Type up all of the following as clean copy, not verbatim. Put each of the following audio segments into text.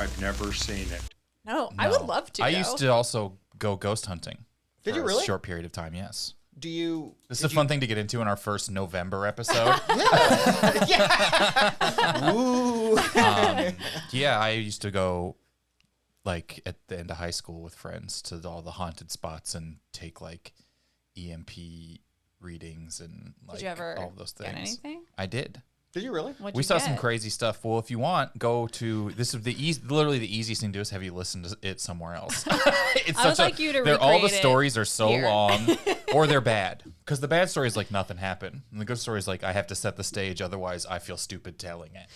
I've never seen it. No, I would love to. I used to also go ghost hunting. Did you for really? A short period of time, yes. Do you? This is a fun thing to get into in our first November episode. Ooh. Yeah, I used to go like at the end of high school with friends to all the haunted spots and take like EMP readings and like Did you ever all of those things. get anything? I did. Did you really? What'd We you saw get? some crazy stuff. Well, if you want, go to this is literally the easiest thing to do is have you listen to it somewhere else. It's I would like you to all the recreate it stories are so here. long, or they're bad. Because the bad story is like nothing happened, and the good story is like I have to set the stage, otherwise I feel stupid telling it.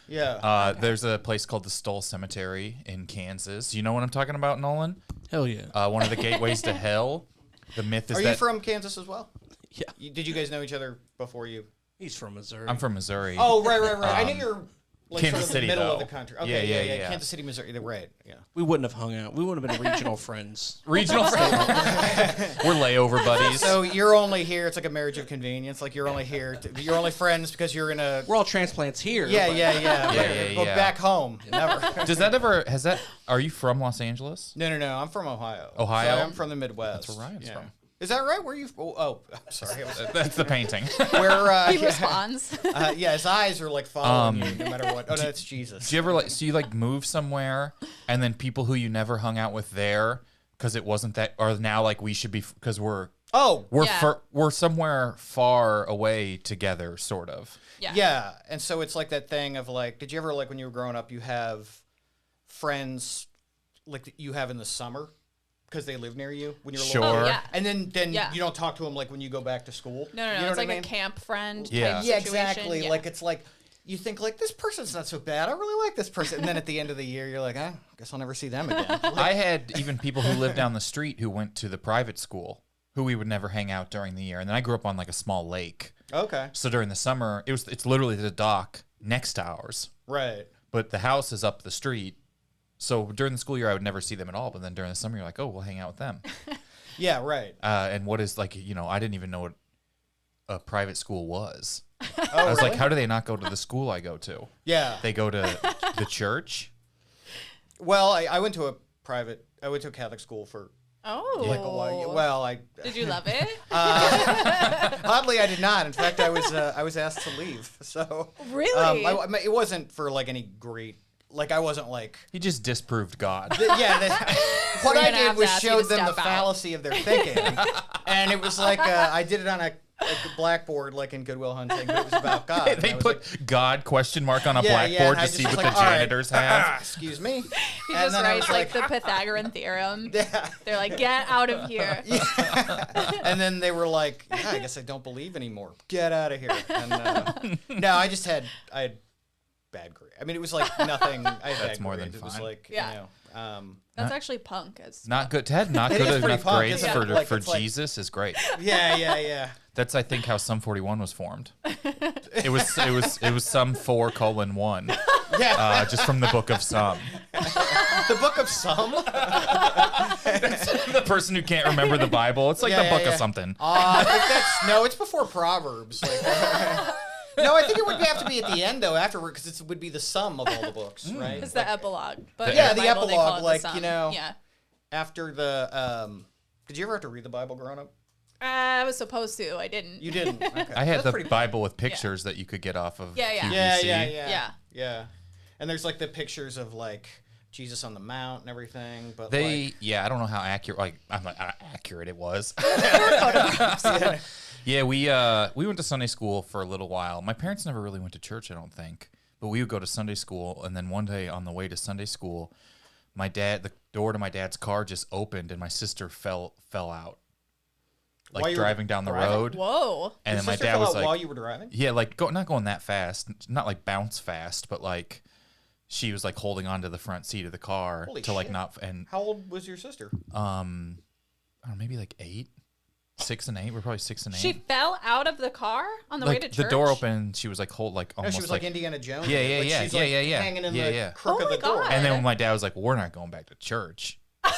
Yeah. There's a place called the Stoll Cemetery in Kansas. You know what I'm talking about, Nolan? Hell yeah. One of the gateways to hell. The myth is Are that you from Kansas as well? Yeah. Did you guys know each other before you? He's from Missouri. I'm from Missouri. Oh, right. I knew you're like Kansas sort of City, the middle though. of the country. Okay, Yeah. Kansas City, Missouri. Right. Yeah. We wouldn't have hung out. We wouldn't have been regional friends. Regional friend. We're layover buddies. So you're only here. It's like a marriage of convenience. Like you're only here. You're only friends because you're in a. We're all transplants here. Yeah. Yeah. Go back home. Never. Are you from Los Angeles? No. I'm from Ohio. Ohio? So I'm from the Midwest. That's where Ryan's from. Is that right? Where you? Oh, I'm sorry. That's the painting. Where He responds. yeah, his eyes are like following you no matter what. Oh, no, it's Jesus. Do you ever so you like move somewhere and then people who you never hung out with there because it wasn't that are now like we should be because we're we're somewhere far away together sort of. Yeah, and so it's like that thing of like, did you ever like when you were growing up, you have friends like that you have in the summer because they live near you when you're Sure. little? Oh, yeah. And then you don't talk to them like when you go back to school. No. You know It's what like I mean? a camp friend. Yeah. Type Yeah, situation. exactly. Yeah. Like it's like you think like this person's not so bad. I really like this person, and then at the end of the year, you're like, I guess I'll never see them again. I had even people who lived down the street who went to the private school who we would never hang out during the year. And then I grew up on like a small lake. Okay. So during the summer, it's literally the dock next to ours. Right. But the house is up the street. So during the school year, I would never see them at all. But then during the summer, you're like, oh, we'll hang out with them. Yeah, right. And what is like, I didn't even know what a private school was. Oh, I was really? like, how do they not go to the school I go to? Yeah. They go to the church? Well, I went to a Catholic school for Oh. like a while. Well, Did you love it? oddly, I did not. In fact, I was asked to leave. So Really? it wasn't for like any great. Like I wasn't like. He just disproved God. What We're I gonna did have was to ask you showed to them the step out. fallacy of their thinking, and it was like I did it on a blackboard like in Goodwill Hunting, but it was about God. They And I was put like, God question mark on a and blackboard I to just see was what like, the all right, janitors have. Excuse me. He And just then I writes was like the Pythagorean theorem. Yeah. They're like, get out of here. And then they were like, yeah, I guess I don't believe anymore. Get out of here. And no, I had bad grades. I mean, it was like nothing. I had That's bad more grades. than It was fine. like, Yeah. know, That's actually punk. Not good. Ted, not It good is pretty enough punk, grades isn't for it? Like, for it's like- Jesus is great. yeah. That's I think how Sum 41 was formed. It was Sum 4:1. Yeah. Just from the Book of Sum. The Book of Some? The person who can't remember the Bible. It's like the Book of something. It's before Proverbs. Like, no, I think it would have to be at the end though, afterward, because it would be the sum of all the books, right? It's the epilogue. But Yeah, in the Bible, they call epilogue, it like, the sum. Yeah. After the did you ever have to read the Bible growing up? I was supposed to. I didn't. You didn't. Okay. I had That's the pretty- Bible with pictures that you could get off of Yeah. QVC. Yeah. And there's like the pictures of like Jesus on the Mount and everything, but I don't know how accurate. Like, I'm not accurate it was. Yeah, we went to Sunday school for a little while. My parents never really went to church, I don't think, but we would go to Sunday school, and then one day on the way to Sunday school, the door to my dad's car just opened, and my sister fell out, like While you were driving down the driving? road. Whoa. And Your then my sister dad fell was out like, while you were driving? yeah, like not going that fast, not like bounce fast, but like she was like holding onto the front seat of the car Holy to like shit. not. And How old was your sister? I don't know, maybe like 6 and 8. We're probably 6 and 8. She fell out of the car on the way like to church? the door opened, she was like No, almost she was like Indiana Jones. Yeah, like yeah, she's yeah, like yeah. hanging in Yeah, the yeah. crook Oh of my the door. God. And then my dad was like, "We're not going back to church." I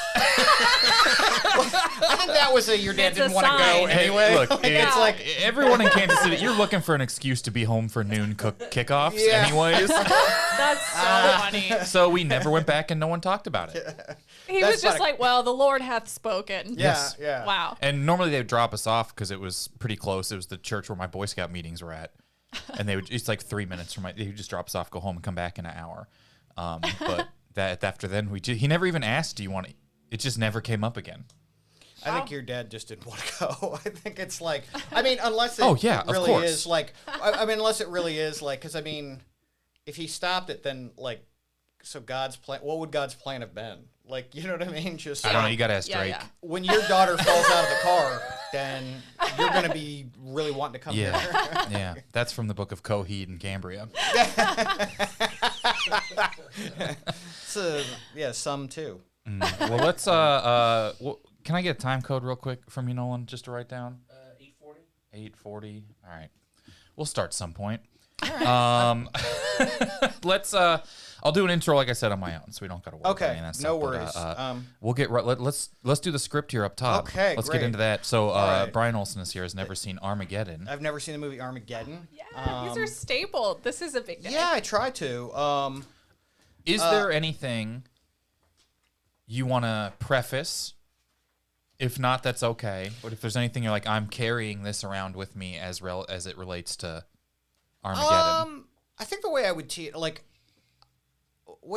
think that was your dad It's didn't a want to go sign. anyway. Look, Like, it's it's like, everyone in Kansas City, you're looking for an excuse to be home for noon kickoffs Yeah. anyways. That's so funny. So we never went back and no one talked about it. He That's was just funny. like, well, the Lord hath spoken. Yes. yeah. Wow. And normally they would drop us off because it was pretty close. It was the church where my Boy Scout meetings were at. And it's like 3 minutes from they would just drop us off, go home, and come back in an hour. But after then, he never even asked, do you want to? It just never came up again. I think your dad just didn't want to go. I think it's like, I mean, unless it Oh, yeah, of really course. is like, I mean, unless it really is like, because I mean, if he stopped it, then like, so God's plan, what would God's plan have been? Like, you know what I mean? Just I don't know. You got to ask Yeah, Drake. yeah. when your daughter falls out of the car, then you're going to be really wanting to come here. Yeah. Yeah. That's from the book of Coheed and Cambria. So, yeah, some too. Well, let's, can I get a time code real quick from you, Nolan, just to write down? 840. 8:40. All right. We'll start some point. Let's I'll do an intro like I said on my own, so we don't got to worry about Okay, any of that stuff. no but, worries. We'll get let's do the script here up top. Okay, let's great. get into that. So right. Bryan Olsen is here, has never seen Armageddon. I've never seen the movie Armageddon. Yeah, these are stapled. This is a big day. Yeah, I try to. Is there anything you want to preface? If not, that's okay. But if there's anything you're like, I'm carrying this around with me as it relates to Armageddon. I think the way I would like,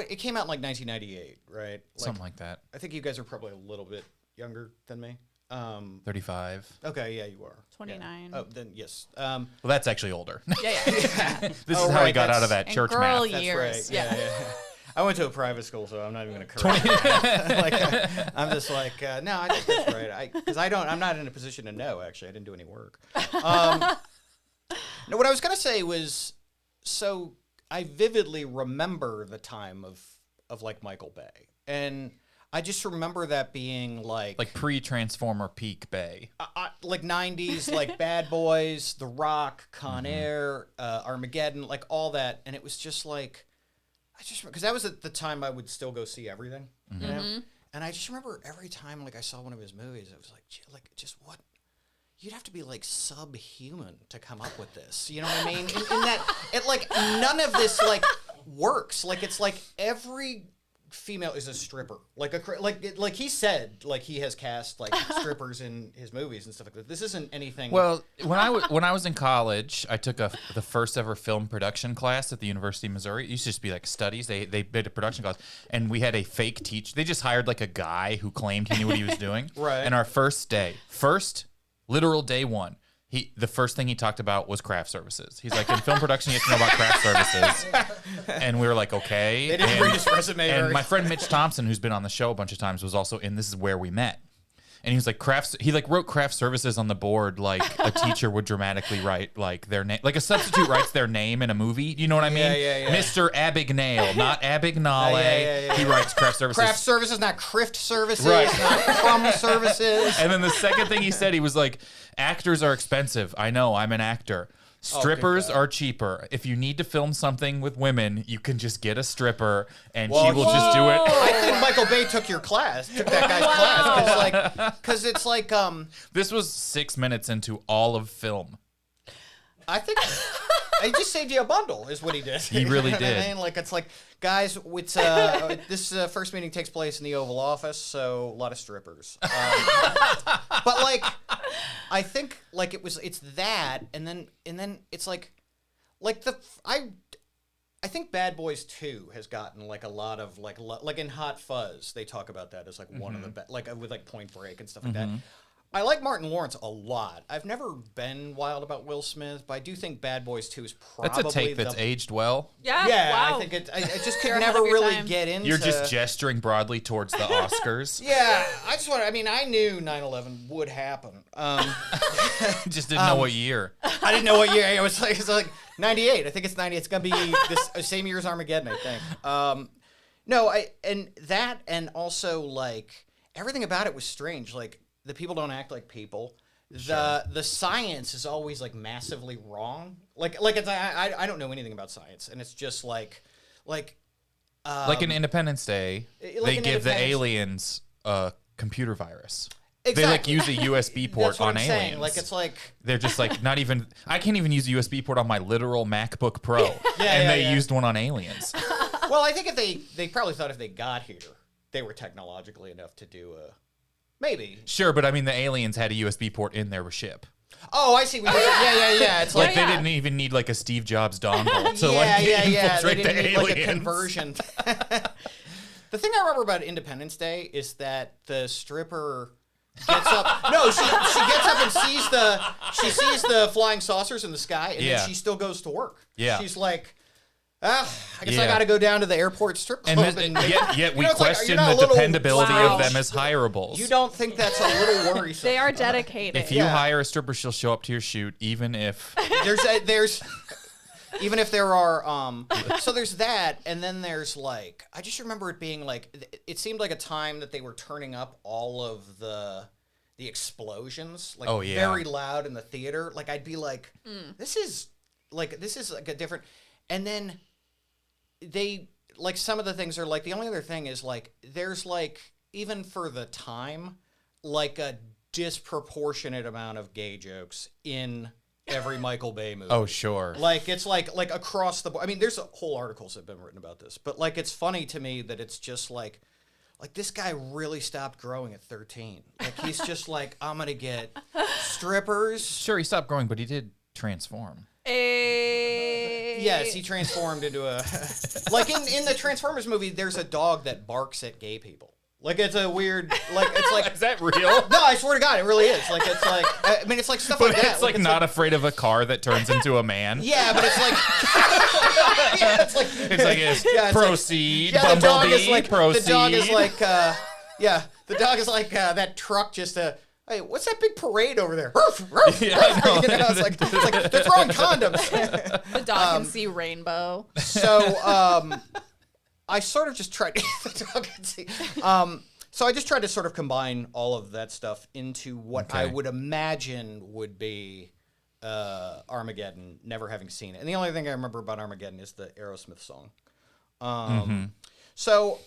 it came out in like 1998, right? Like, Something like that. I think you guys are probably a little bit younger than me. 35. Okay, yeah, you are. 29. Yeah. Oh, then yes. Well, that's actually older. Yeah. This Oh, is how he right, got out of that's- that And church girl math. That's years. right. Yeah. I went to a private school, so I'm not even going to correct. Like, I'm just like, no, I think that's right. Because I'm not in a position to know. Actually, I didn't do any work. No, what I was going to say was, so I vividly remember the time of like Michael Bay, and I just remember that being like pre-Transformer peak Bay. like 90s, like Bad Boys, The Rock, Con Air, Armageddon, like all that, and it was just like. Because that was at the time I would still go see everything, you know? And I just remember every time like I saw one of his movies, I was like, gee, like just what? You'd have to be like subhuman to come up with this. You know what I mean? In that, it like none of this like works. Like it's like every female is a stripper. Like he said, like he has cast like strippers in his movies and stuff like that. This isn't anything. Well, when I was in college, I took the first ever film production class at the University of Missouri. It used to just be like studies. They did a production class, and we had a fake teacher. They just hired like a guy who claimed he knew what he was doing. Right. And our first literal day one. The first thing he talked about was craft services. He's like, in film production, you have to know about craft services. And we were like, okay. They didn't read his resume. And very my friend Mitch Thompson, who's been on the show a bunch of times, was also in This Is Where We Met. And he was like, he wrote craft services on the board like a teacher would dramatically write like their name. Like a substitute writes their name in a movie. You know what I mean? Yeah. Mr. Abagnale, not Abagnale. Yeah. He writes craft services. Craft services, not crift services, Right. not crumb services. And then the second thing he said, he was like, actors are expensive. I know, I'm an actor. Strippers God. are cheaper. If you need to film something with women, you can just get a stripper and she will just do it. I think Michael Bay took that guy's class, because it's like, This was 6 minutes into all of film. I think he just saved you a bundle, is what he did. He really You know what I did. mean? Like, it's like, guys, it's this first meeting takes place in the Oval Office, so a lot of strippers. But like, I think like it's that, and then it's like I think Bad Boys 2 has gotten like a lot of like in Hot Fuzz they talk about that as like one of the like with like Point Break and stuff like that. I like Martin Lawrence a lot. I've never been wild about Will Smith, but I do think Bad Boys 2 is probably That's a tape that's aged well. Yeah. Yeah, Wow. I think I just could You're ahead never of your really time. get into. You're just gesturing broadly towards the Oscars. Yeah, I mean, I knew 9/11 would happen. Just didn't know what year. I didn't know what year. It's like 98. I think it's 90. It's gonna be this same year as Armageddon, I think. No, and also like everything about it was strange. Like the people don't act like people. The science is always like massively wrong. Like it's I don't know anything about science, and it's just like Like in Independence Day, like they in give the Independence- aliens a computer virus. Exactly. They like use a USB port That's what on I'm aliens. saying. Like it's like They're just like not even. I can't even use a USB port on my literal MacBook Pro, and yeah, they yeah. used one on aliens. well, I think if they probably thought if they got here, they were technologically enough to do a maybe. Sure, but I mean the aliens had a USB port in their ship. Oh, I see. What you're saying. Yeah. It's Like like they didn't even need like a Steve Jobs dongle to yeah. They infiltrate didn't the need aliens. like a conversion. The thing I remember about Independence Day is that the stripper gets up. No, she gets up and sees the flying saucers in the sky, and then she still goes to work. Yeah. She's like, I guess I Yeah. got to go down to the airport strip club. And yet we it's like, question you're not the a little- dependability Wow. of them as hireables. You don't think that's a little worrisome? They are dedicated. If you Yeah. hire a stripper, she'll show up to your shoot, even if. There's even if there are so there's that, and then there's like I just remember it being like it seemed like a time that they were turning up all of the explosions like Oh, yeah. very loud in the theater. Like I'd be like, this is like a different, and then they like some of the things are like the only other thing is like there's like even for the time like a disproportionate amount of gay jokes in every Michael Bay movie. Oh, sure. Like it's like across the board. I mean, there's whole articles that have been written about this, but like it's funny to me that it's just like this guy really stopped growing at 13. Like he's just like, I'm gonna get strippers. Sure, he stopped growing, but he did transform. Yes, he transformed into a like in the Transformers movie. There's a dog that barks at gay people. Like it's a weird like it's like Is that real? no, I swear to God, it really is. Like it's like I mean, it's like stuff But like that. it's like not afraid of a car that turns into a man. Yeah, but it's like yeah, it's like It's like it's Yeah, it's like- proceed, yeah, the dog Bumblebee, is like proceed. the dog is like the dog is like that truck just hey, what's that big parade over there? Roof, roof, Yeah, roof. I know. You know, it's like they're throwing condoms. The dog can see rainbow. So I sort of just tried the dog can see. So I just tried to sort of combine all of that stuff into what I Okay. would imagine would be Armageddon, never having seen it. And the only thing I remember about Armageddon is the Aerosmith song. So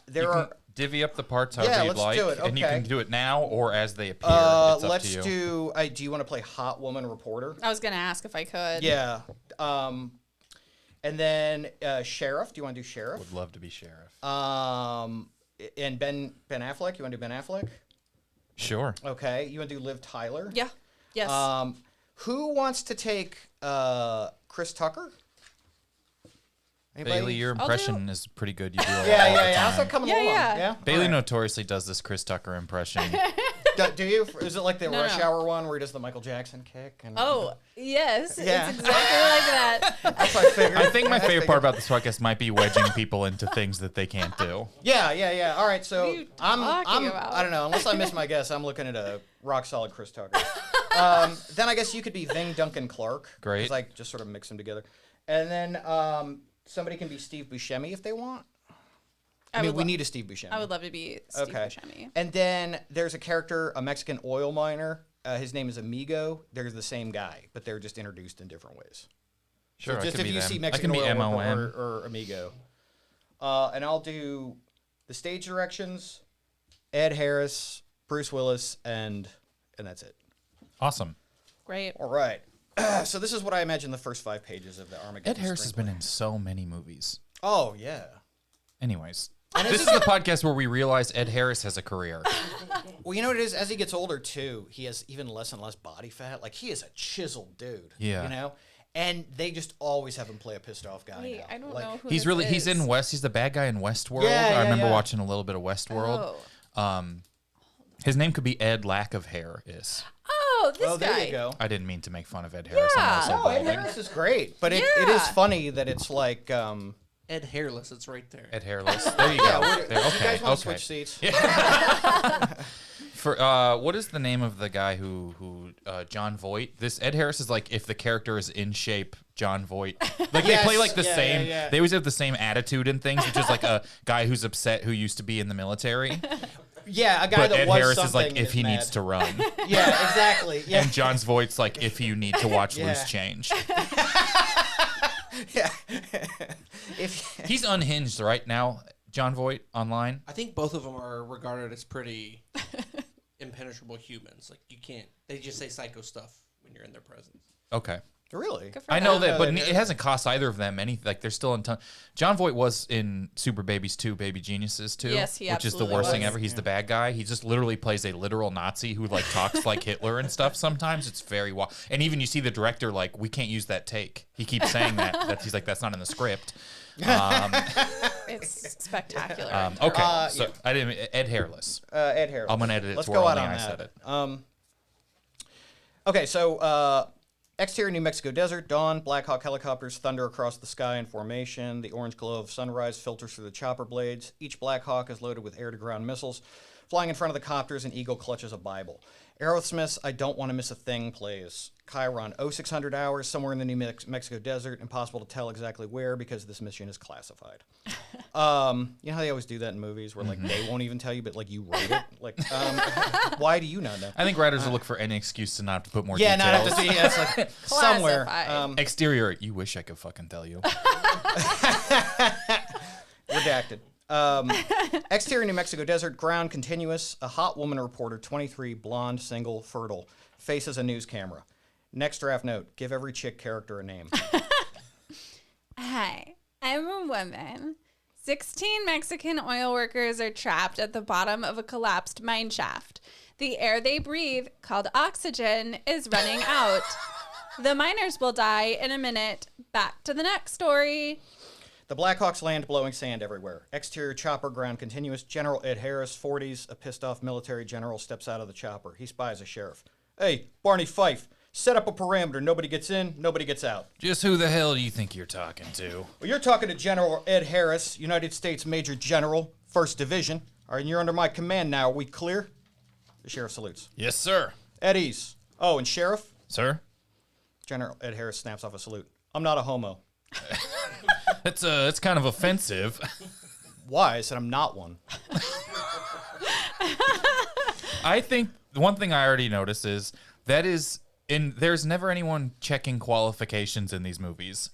there are. Divvy up the parts however Yeah, you'd let's like, do it. and you Okay. can do it now or as they appear. It's up Let's to you. do. Do you want to play Hot Woman Reporter? I was gonna ask if I could. Yeah. And then Sheriff. Do you want to do Sheriff? Would love to be sheriff. And Ben Affleck. You want to do Ben Affleck? Sure. Okay. You want to do Liv Tyler? Yeah. Yes. Who wants to take Chris Tucker? Anybody? Bailey, your I'll impression is pretty good. You do it Yeah, all the yeah. How's time. that coming Yeah, along? yeah. Bailey All right. notoriously does this Chris Tucker impression. Do you? Is it like the No, Rush no. Hour one where he does the Michael Jackson kick? And, oh yes, Yeah. it's exactly like that. That's what I figured. I think my favorite figured. part about this podcast might be wedging people into things that they can't do. Yeah. All right, so What are you I'm talking about? I don't know. Unless I miss my guess, I'm looking at a rock solid Chris Tucker. Then I guess you could be Ving Duncan Clark. Great. 'Cause I just sort of mix them together, and then somebody can be Steve Buscemi if they want. I mean, would we lo- need a Steve Buscemi. I would love to be Steve Okay. Buscemi. And then there's a character, a Mexican oil miner. His name is Amigo. They're the same guy, but they're just introduced in different ways. Sure, So I just could if be you them. see I Mexican can be oil MOM. or Amigo. And I'll do the stage directions, Ed Harris, Bruce Willis, and that's it. Awesome. Great. All right. So this is what I imagine the first 5 pages of the Armageddon. Ed Harris has been screenplay. in so many movies. Oh yeah. Anyways, this is the podcast where we realize Ed Harris has a career. Well, you know what it is? As he gets older too, he has even less and less body fat. Like he is a chiseled dude. Yeah. You know. And they just always have him play a pissed off guy. Wait, now. I don't Like, know who He's this he's is. in West. He's the bad guy in Westworld. Yeah, I remember yeah. watching a little bit of Westworld. Oh. His name could be Ed Lack of Hair. Is Oh, this Oh, guy. there you go. I didn't mean to make fun of Ed Harris. Yeah. I'm also Oh, Ed balding. Harris is great, but it is Yeah. funny that it's like. Ed Hairless, it's right there. Ed Hairless. There you Yeah, go. what, There, you okay. guys want to Okay. switch seats? For what is the name of the guy who John Voight? This Ed Harris is like if the character is in shape, John Voight. Like Yes, they play like the yeah, same. yeah, yeah. They always have the same attitude and things, which is like a guy who's upset who used to be in the military. Yeah, a guy But that Ed was Harris something is like and if he mad. needs to run, Yeah, exactly. Yeah, and John Voight's like if you need to watch Yeah. loose change. yeah. If He's unhinged right now. John Voight online? I think both of them are regarded as pretty impenetrable humans. Like you can't. They just say psycho stuff when you're in their presence. Okay. Really? Good for I know them. that, but it hasn't cost either of them anything. Like they're still in ton. John Voight was in Super Babies 2, Baby Geniuses 2, Yes, he which is the absolutely worst thing was. ever. He's the bad guy. He just literally plays a literal Nazi who like talks like Hitler and stuff. Sometimes it's very wild. And even you see the director like, we can't use that take. He keeps saying that he's like, that's not in the script. It's spectacular. Okay, so yeah. I didn't. Ed Hairless. Ed Harris. I'm gonna edit it Let's to go where out only on I that. said it. Okay, so exterior New Mexico desert, dawn, Black Hawk helicopters thunder across the sky in formation. The orange glow of sunrise filters through the chopper blades. Each Black Hawk is loaded with air-to-ground missiles. Flying in front of the copters, an eagle clutches a Bible. Aerosmith's I Don't Want to Miss a Thing plays. Chiron, 0600 hours, somewhere in the New Mexico desert. Impossible to tell exactly where because this mission is classified. You know how they always do that in movies where like they won't even tell you, but like you write it? Like, why do you not know? I think writers will look for any excuse to not have to put more Yeah, details. not have to see. Yeah, it's like somewhere. Classified. Exterior, you wish I could fucking tell you. Redacted. Exterior New Mexico desert, ground continuous. A hot woman reporter, 23, blonde, single, fertile, faces a news camera. Next draft note: give every chick character a name. Hi, I'm a woman. 16 Mexican oil workers are trapped at the bottom of a collapsed mine shaft. The air they breathe, called oxygen, is running out. The miners will die in a minute. Back to the next story. The Blackhawks land blowing sand everywhere. Exterior chopper, ground continuous. General Ed Harris, 40s, a pissed off military general, steps out of the chopper. He spies a sheriff. Hey, Barney Fife, set up a parameter. Nobody gets in, nobody gets out. Just who the hell do you think you're talking to? Well, you're talking to General Ed Harris, United States Major General, 1st Division. All right, and you're under my command now. Are we clear? The sheriff salutes. Yes, sir. Eddie's. Oh, and Sheriff? Sir? General Ed Harris snaps off a salute. I'm not a homo. It's kind of offensive. Why? I said I'm not one. I think the one thing I already noticed is there's never anyone checking qualifications in these movies.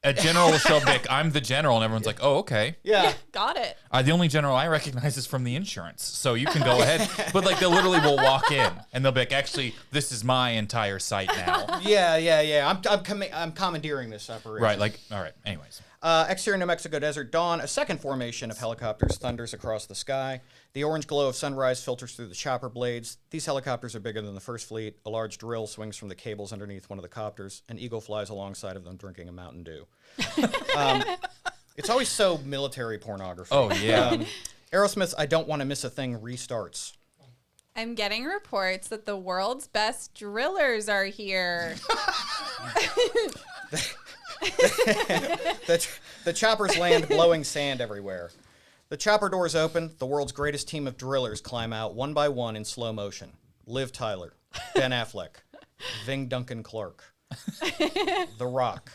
A general will show up like, I'm the general, and everyone's like, oh, okay. Yeah. Got it. The only general I recognize is from the insurance, so you can go ahead. But like, they literally will walk in, and they'll be like, actually, this is my entire site now. Yeah. I'm commandeering this operation. Right, like, all right, anyways. Exterior New Mexico desert, dawn. A second formation of helicopters thunders across the sky. The orange glow of sunrise filters through the chopper blades. These helicopters are bigger than the first fleet. A large drill swings from the cables underneath one of the copters. An eagle flies alongside of them, drinking a Mountain Dew. It's always so military pornography. Oh, yeah. Aerosmith's I Don't Want to Miss a Thing restarts. I'm getting reports that the world's best drillers are here. The choppers land blowing sand everywhere. The chopper doors open. The world's greatest team of drillers climb out one by one in slow motion. Liv Tyler, Ben Affleck, Ving Duncan Clark, The Rock,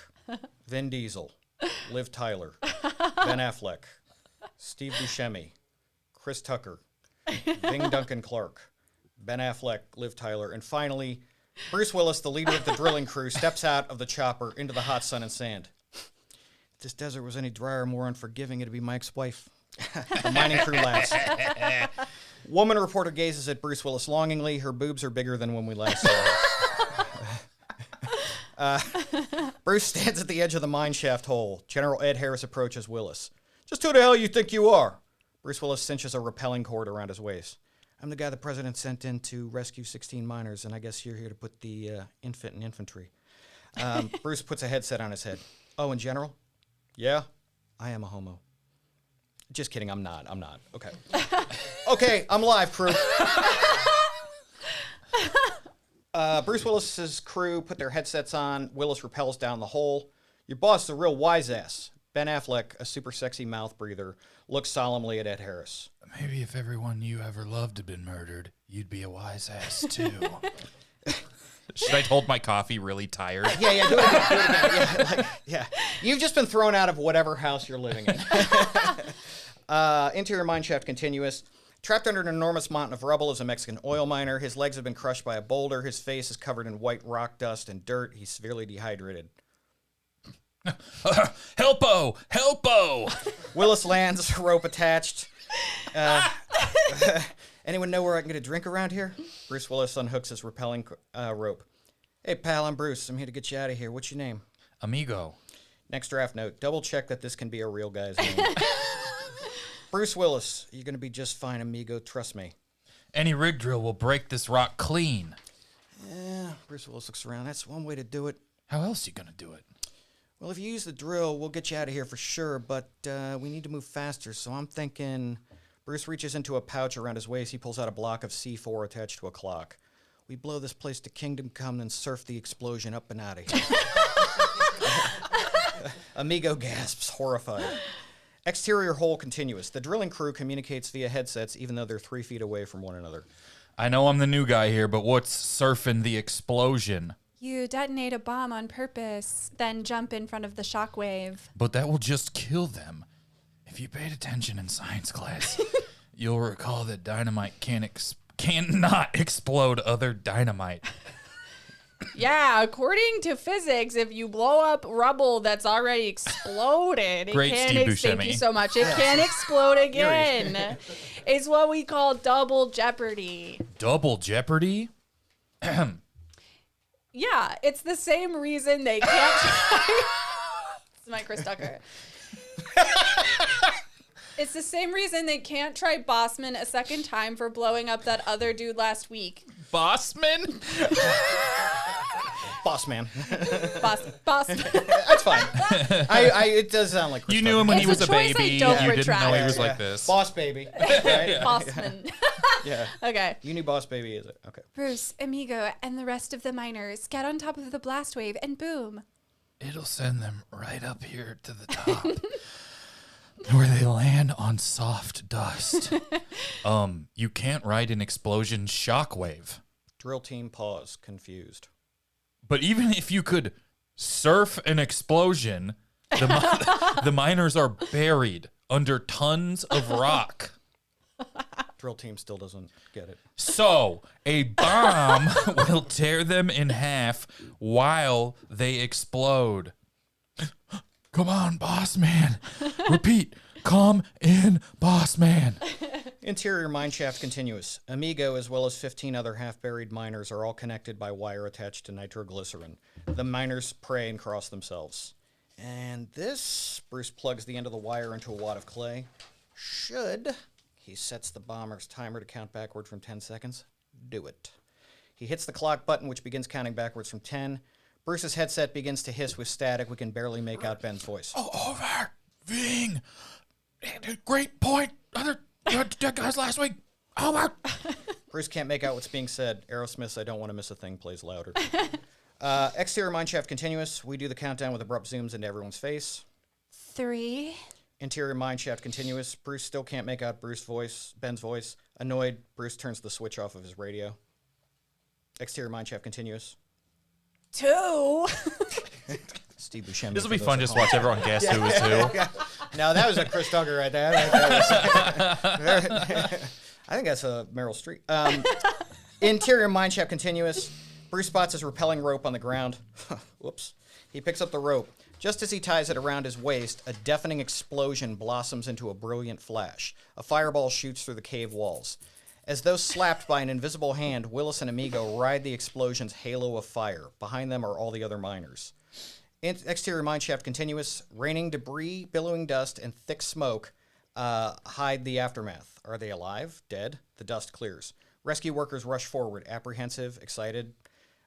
Vin Diesel, Liv Tyler, Ben Affleck, Steve Buscemi, Chris Tucker, Ving Duncan Clark, Ben Affleck, Liv Tyler, and finally, Bruce Willis, the leader of the drilling crew, steps out of the chopper into the hot sun and sand. If this desert was any drier or more unforgiving, it'd be my ex-wife. The mining crew laughs. Woman reporter gazes at Bruce Willis longingly. Her boobs are bigger than when we last saw her. Bruce stands at the edge of the mine shaft hole. General Ed Harris approaches Willis. Just who the hell you think you are? Bruce Willis cinches a rappelling cord around his waist. I'm the guy the president sent in to rescue 16 miners, and I guess you're here to put the infant in infantry. Bruce puts a headset on his head. Oh, in general? Yeah, I am a homo. Just kidding, I'm not. Okay. Okay, I'm live, crew. Bruce Willis's crew put their headsets on. Willis rappels down the hole. Your boss is a real wise ass. Ben Affleck, a super sexy mouth breather, looks solemnly at Ed Harris. Maybe if everyone you ever loved had been murdered, you'd be a wise ass too. Should I hold my coffee really tired? Yeah, do it again. Yeah. You've just been thrown out of whatever house you're living in. Interior mine shaft continuous. Trapped under an enormous mountain of rubble is a Mexican oil miner. His legs have been crushed by a boulder. His face is covered in white rock dust and dirt. He's severely dehydrated. Helpo! Helpo! Willis lands, rope attached. Anyone know where I can get a drink around here? Bruce Willis unhooks his rappelling rope. Hey, pal, I'm Bruce. I'm here to get you out of here. What's your name? Amigo. Next draft note. Double check that this can be a real guy's name. Bruce Willis, you're going to be just fine, amigo. Trust me. Any rig drill will break this rock clean. Yeah, Bruce Willis looks around. That's one way to do it. How else are you going to do it? Well, if you use the drill, we'll get you out of here for sure, but we need to move faster, so I'm thinking... Bruce reaches into a pouch around his waist. He pulls out a block of C4 attached to a clock. We blow this place to kingdom come and surf the explosion up and out of here. Amigo gasps, horrified. Exterior hole continuous. The drilling crew communicates via headsets even though they're 3 feet away from one another. I know I'm the new guy here, but what's surfing the explosion? You detonate a bomb on purpose, then jump in front of the shockwave. But that will just kill them. If you paid attention in science class, you'll recall that dynamite cannot explode other dynamite. Yeah, according to physics, if you blow up rubble that's already exploded, Great, it Steve can't. Thank Buscemi. you so much. It can't explode again. It's what we call double jeopardy. Double jeopardy? Yeah, it's the same reason they can't try. It's my Chris Tucker. It's the same reason they can't try Bossman a second time for blowing up that other dude last week. Bossman? Boss man. Boss. That's fine. It does sound like Chris You knew him when It's he was a a choice I baby. don't You didn't know he retract. was like this. Boss baby. Right? Bossman. Yeah. Okay. You knew boss baby is it? Okay. Bruce, Amigo, and the rest of the miners get on top of the blast wave and boom. It'll send them right up here to the top. Where they land on soft dust. You can't ride an explosion shockwave. Drill team pause, confused. But even if you could surf an explosion, the miners are buried under tons of rock. Drill team still doesn't get it. So a bomb will tear them in half while they explode. Come on, boss man. Repeat. Come in, boss man. Interior mineshaft continuous. Amigo, as well as 15 other half-buried miners, are all connected by wire attached to nitroglycerin. The miners pray and cross themselves. And this, Bruce plugs the end of the wire into a wad of clay. He sets the bomber's timer to count backward from 10 seconds. Do it. He hits the clock button, which begins counting backwards from 10. Bruce's headset begins to hiss with static. We can barely make out Ben's voice. Oh, over. Ving. Great point. Other dead guys last week. Over. Bruce can't make out what's being said. Aerosmith's I Don't Want to Miss a Thing plays louder. Exterior mineshaft continuous. We do the countdown with abrupt zooms into everyone's face. 3. Interior mineshaft continuous. Bruce still can't make out Ben's voice. Annoyed, Bruce turns the switch off of his radio. Exterior mineshaft continuous. 2. Steve Buscemi. This will be fun. Just watch everyone guess who is who. No, that was a Chris Tucker right there. I think that's a Meryl Streep. Interior mineshaft continuous. Bruce spots his rappelling rope on the ground. Whoops. He picks up the rope. Just as he ties it around his waist, a deafening explosion blossoms into a brilliant flash. A fireball shoots through the cave walls. As though slapped by an invisible hand, Willis and Amigo ride the explosion's halo of fire. Behind them are all the other miners. Exterior mineshaft continuous. Raining debris, billowing dust, and thick smoke hide the aftermath. Are they alive? Dead? The dust clears. Rescue workers rush forward, apprehensive, excited.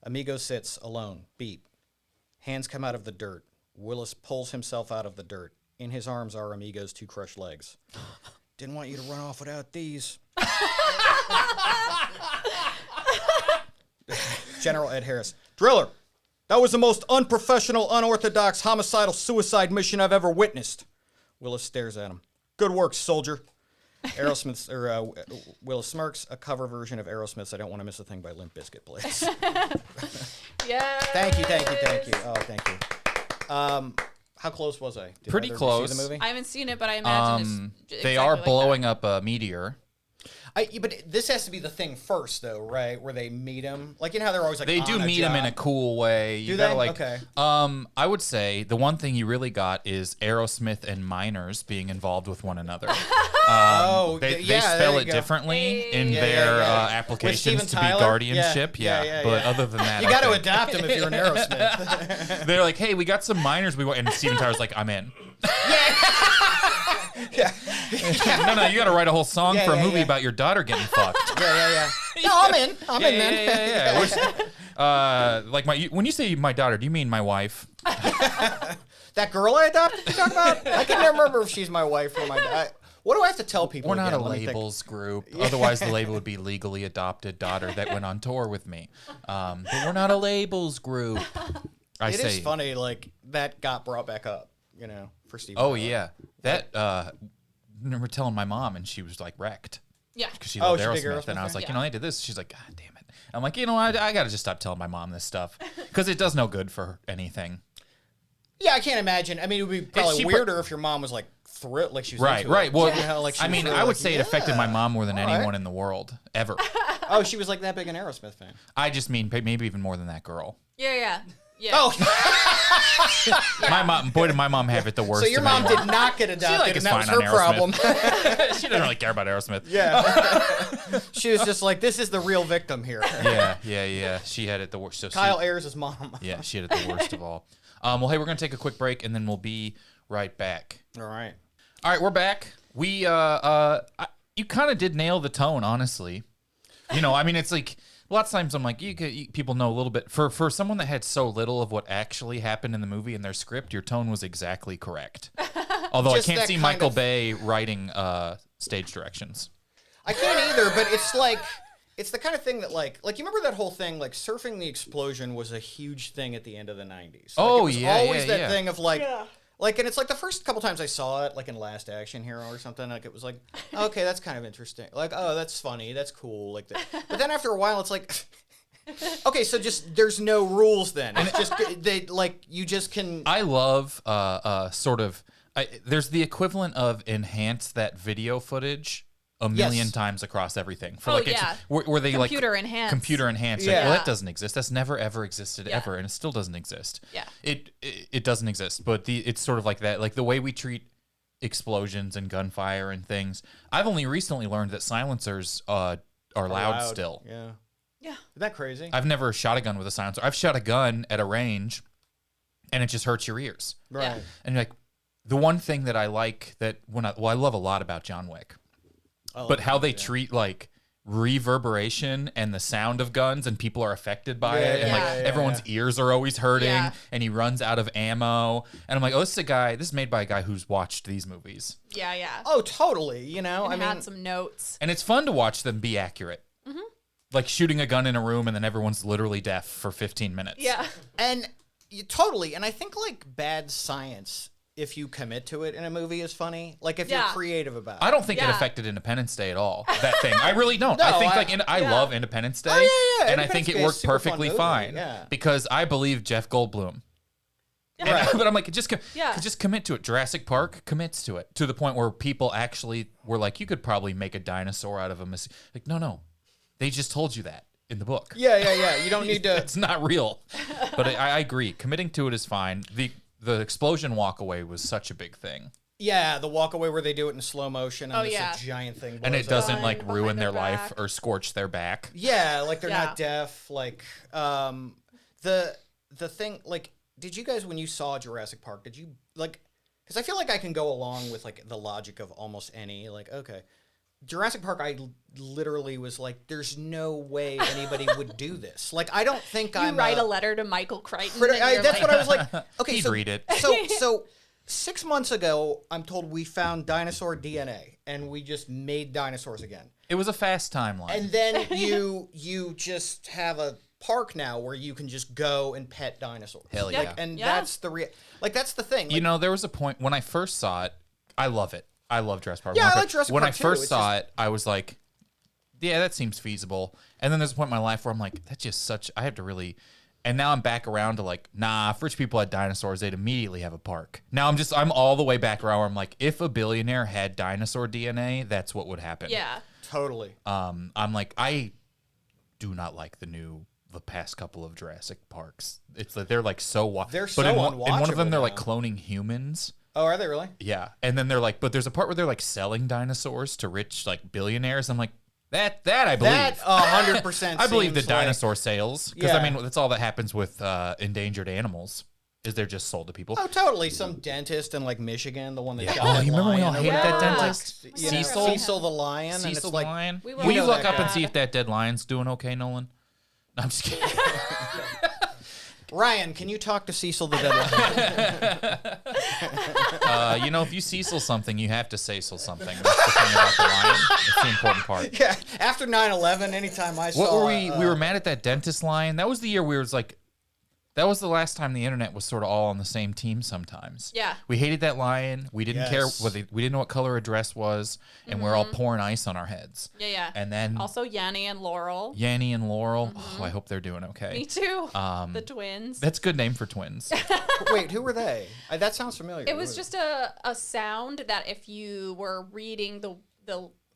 Amigo sits alone. Beat. Hands come out of the dirt. Willis pulls himself out of the dirt. In his arms are Amigo's 2 crushed legs. Didn't want you to run off without these. General Ed Harris. Driller, that was the most unprofessional, unorthodox, homicidal suicide mission I've ever witnessed. Willis stares at him. Good work, soldier. Willis smirks. A cover version of Aerosmith's I Don't Want to Miss a Thing by Limp Bizkit, please. Yeah. Thank you. Oh, thank you. How close was I? Pretty either of you close. See the movie? I haven't seen it, but I imagine it's They exactly are like blowing up a meteor. But this has to be the thing first, though, right? Where they meet him, like you know how they're always like They do meet him in a cool way. You Do gotta, they? like, Okay. I would say the one thing you really got is Aerosmith and miners being involved with one another. They spell it differently in their applications Steven to Tyler? be guardianship. Yeah. But other than that, You got to adapt him if you're an Aerosmith. they're like, hey, we got some miners. And Steven Tyler's like, I'm in. No, you got to write a whole song for a movie about your daughter getting fucked. Yeah. No, I'm in. I'm in then. Like when you say my daughter, do you mean my wife? That girl I adopted you talk about? I can never remember if she's my wife or my. What do I have to tell people? We're not again? a labels group. Otherwise, the label would be legally adopted daughter that went on tour with me. But we're not a labels group. It is funny, like that got brought back up, you know, for Steve. Oh yeah, that. I remember telling my mom, and she was like wrecked. Yeah. Because she loved she's a big Aerosmith, and I was fan? like, they did this. She's like, God damn it. I'm like, I got to just stop telling my mom this stuff because it does no good for anything. Yeah, I can't imagine. I mean, it would be probably weirder if your mom was like thrilled, like she was into Right. it. Well, You know, like she I was mean, really I would like, say it affected my mom more than All right. anyone in the world ever. Oh, she was like that big an Aerosmith fan. I just mean maybe even more than that girl. Yeah. Oh, My mom, boy, did my mom have it the worst. so your of mom anyone. did not get adopted, is and that was fine her on problem. She doesn't really care about Aerosmith. Yeah. She was just like, this is the real victim here. Yeah. She had it the worst. So Kyle Ayers' mom. Yeah, she had it the worst of all. Well, hey, we're gonna take a quick break and then we'll be right back. All right. All right, we're back. We you kind of did nail the tone, honestly. I mean, it's like lots of times I'm like, people know a little bit. For someone that had so little of what actually happened in the movie in their script, your tone was exactly correct. Although Just I can't that see kind Michael of- Bay writing stage directions. I can't either, but it's like, it's the kind of thing that like you remember that whole thing, like surfing the explosion was a huge thing at the end of the 90s. Oh, it was yeah, always yeah, that yeah. thing of like, and it's like the first couple times I saw it, like in Last Action Hero or something, like it was like, okay, that's kind of interesting. Like, oh, that's funny, that's cool, like that. But then after a while, it's like, okay, so just there's no rules then. It's just you just can. I love there's the equivalent of enhance that video footage a million times across everything. For where they Computer enhanced. Computer enhanced. Yeah. Well, that doesn't exist. That's never ever existed ever, and it still doesn't exist. Yeah. It doesn't exist. But it's sort of like that, like the way we treat explosions and gunfire and things. I've only recently learned that silencers are loud still. Yeah. Yeah. Isn't that crazy? I've never shot a gun with a silencer. I've shot a gun at a range, and it just hurts your ears. Right. Yeah. And you're like, the one thing that I like I love a lot about John Wick, but how they treat like reverberation and the sound of guns, and people are affected by it, and like everyone's ears are always hurting, and he runs out of ammo, and I'm like, oh, this is made by a guy who's watched these movies. Yeah. Oh, totally. And I mean, had some notes. And it's fun to watch them be accurate. Mm-hmm. Like shooting a gun in a room and then everyone's literally deaf for 15 minutes. Yeah. and totally. And I think like bad science, if you commit to it in a movie, is funny. Like if you're creative about it. I don't think it Yeah. affected Independence Day at all. That thing, I really don't. No, I think I love Independence Day, yeah. and I think Independence it Day is worked super fun perfectly movie, fine yeah. because I believe Jeff Goldblum. Yeah. Right. But I'm like, just Yeah. just commit to it. Jurassic Park commits to it to the point where people actually were like, you could probably make a dinosaur out of a like, no, they just told you that in the book. Yeah. You don't need to. It's not real. But I agree. Committing to it is fine. The explosion walk away was such a big thing. Yeah, the walk away where they do it in slow motion and Oh, this yeah. like, giant thing. And blows it up. doesn't like Behind ruin their their life back. or scorch their back. Yeah, like they're Yeah. not deaf. Like the thing. Like, did you guys when you saw Jurassic Park? Did you like? Because I feel like I can go along with like the logic of almost any. Like, okay, Jurassic Park. I literally was like, there's no way anybody would do this. Like, I don't think You I'm write a letter to Michael Crichton. That's and you're what I was like. Okay, He'd so read it. So 6 months ago, I'm told we found dinosaur DNA and we just made dinosaurs again. It was a fast timeline. And then you just have a park now where you can just go and pet dinosaurs. Hell Yeah. yeah. And Yeah. that's that's the thing. You know, there was a point when I first saw it. I love it. I love Jurassic Park. Yeah, When I like Jurassic When Park I too. first It's saw it, I was like, yeah, that seems feasible. And then there's a point in my life where I'm like, that's just such. I have to really. And now I'm back around to like, nah, if rich people had dinosaurs, they'd immediately have a park. Now I'm all the way back around where I'm like, if a billionaire had dinosaur DNA, that's what would happen. Yeah. Totally. I'm like, I do not like the past couple of Jurassic Parks. It's like they're like so They're but so in one of them they're unwatchable like now. cloning humans. Oh, are they really? Yeah, and then they're like, but there's a part where they're like selling dinosaurs to rich like billionaires. I'm like, that I believe. That 100%. I believe the seems like- dinosaur sales because Yeah. I mean that's all that happens with endangered animals is they're just sold to people. Oh, totally. Some dentist in like Michigan, the one that shot Oh, that you remember we all lion or hated that whatever, dentist? like, you know, Cecil? Cecil the lion. and Cecil it's the like, lion. We were Will you all look so up and bad. see if that dead lion's doing okay, Nolan? No, I'm just kidding. Ryan, can you talk to Cecil the dead lion? You know, if you Cecil something, you have to say so something. That's the thing about the lion. It's the important part. Yeah. After 9/11, anytime I saw. What were we? We were mad at that dentist lion. That was the year we was like, that was the last time the internet was sort of all on the same team. Sometimes. Yeah. We hated that lion. We didn't care Yes. whether we didn't know what color her dress was, and we're all pouring ice on our heads. Yeah. And then Also, Yanni and Laurel. Yanni and Laurel. Oh, I hope they're doing okay. Me too. The twins. That's a good name for twins. Wait, who were they? That sounds familiar. It was just a sound that if you were reading the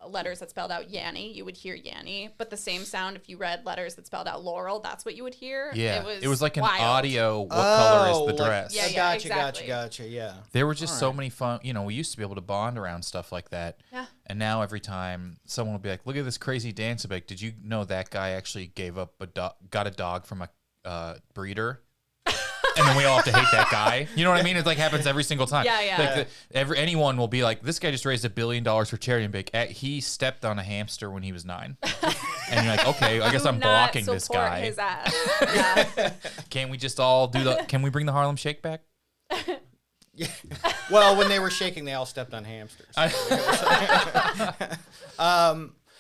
letters that spelled out Yanni, you would hear Yanni. But the same sound if you read letters that spelled out Laurel, that's what you would hear. Yeah, it was like an wild. audio. What color is the like- dress? Yeah, Gotcha, exactly. gotcha. Yeah. There were just so many fun. You know, we used to be able to bond around stuff like that. Yeah. And now every time someone will be like, "Look at this crazy dance!" Like, did you know that guy actually gave up got a dog from a breeder? And then we all have to hate that guy. You know what I mean? It like happens every single time. Yeah, yeah. Like anyone will be like, "This guy just raised $1 billion for charity," and be like, "He stepped on a hamster when he was 9." And you're like, "Okay, I guess Do I'm not blocking this support guy." His ass. Yeah. Can't we just all do the? Can we bring the Harlem Shake back? Yeah. Well, when they were shaking, they all stepped on hamsters.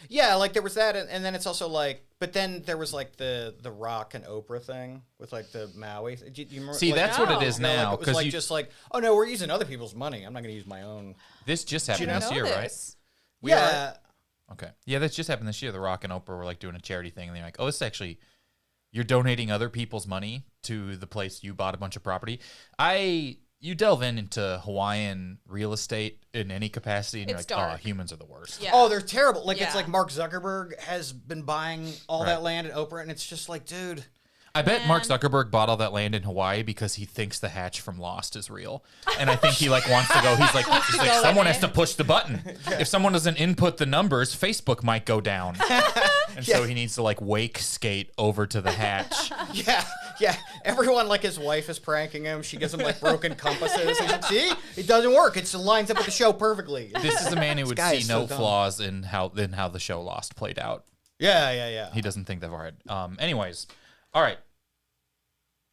Yeah, like there was that, and then it's also like, but then there was like the Rock and Oprah thing with like the Maui. Do you remember, See, like, that's what it No. is you know, like, now it was because like just like, oh no, we're using other people's money. I'm not going to use my own. this just happened I this know year, right? this. We Yeah. Okay. Yeah, that's just happened this year. The Rock and Oprah were like doing a charity thing, and they're like, "Oh, this is actually you're donating other people's money to the place you bought a bunch of property." You delve into Hawaiian real estate in any capacity, and you're It's like, "Oh, dark. humans are the worst." Yeah. Oh, they're terrible. Like it's Yeah. like Mark Zuckerberg has been buying all Right. that land at Oprah, and it's just like, dude. I bet Mark Man. Zuckerberg bought all that land in Hawaii because he thinks the hatch from Lost is real, and I think he like wants to go. He's like go someone in has to push the button. If someone doesn't input the numbers, Facebook might go down, and so he needs to like wake skate over to the hatch. Yeah. Everyone, like his wife is pranking him. She gives him like broken compasses. He's like, see, it doesn't work. It lines up with the show perfectly. This is a man who would guy see is no so dumb. flaws in how the show Lost played out. Yeah. He doesn't think that far ahead. Anyways, all right.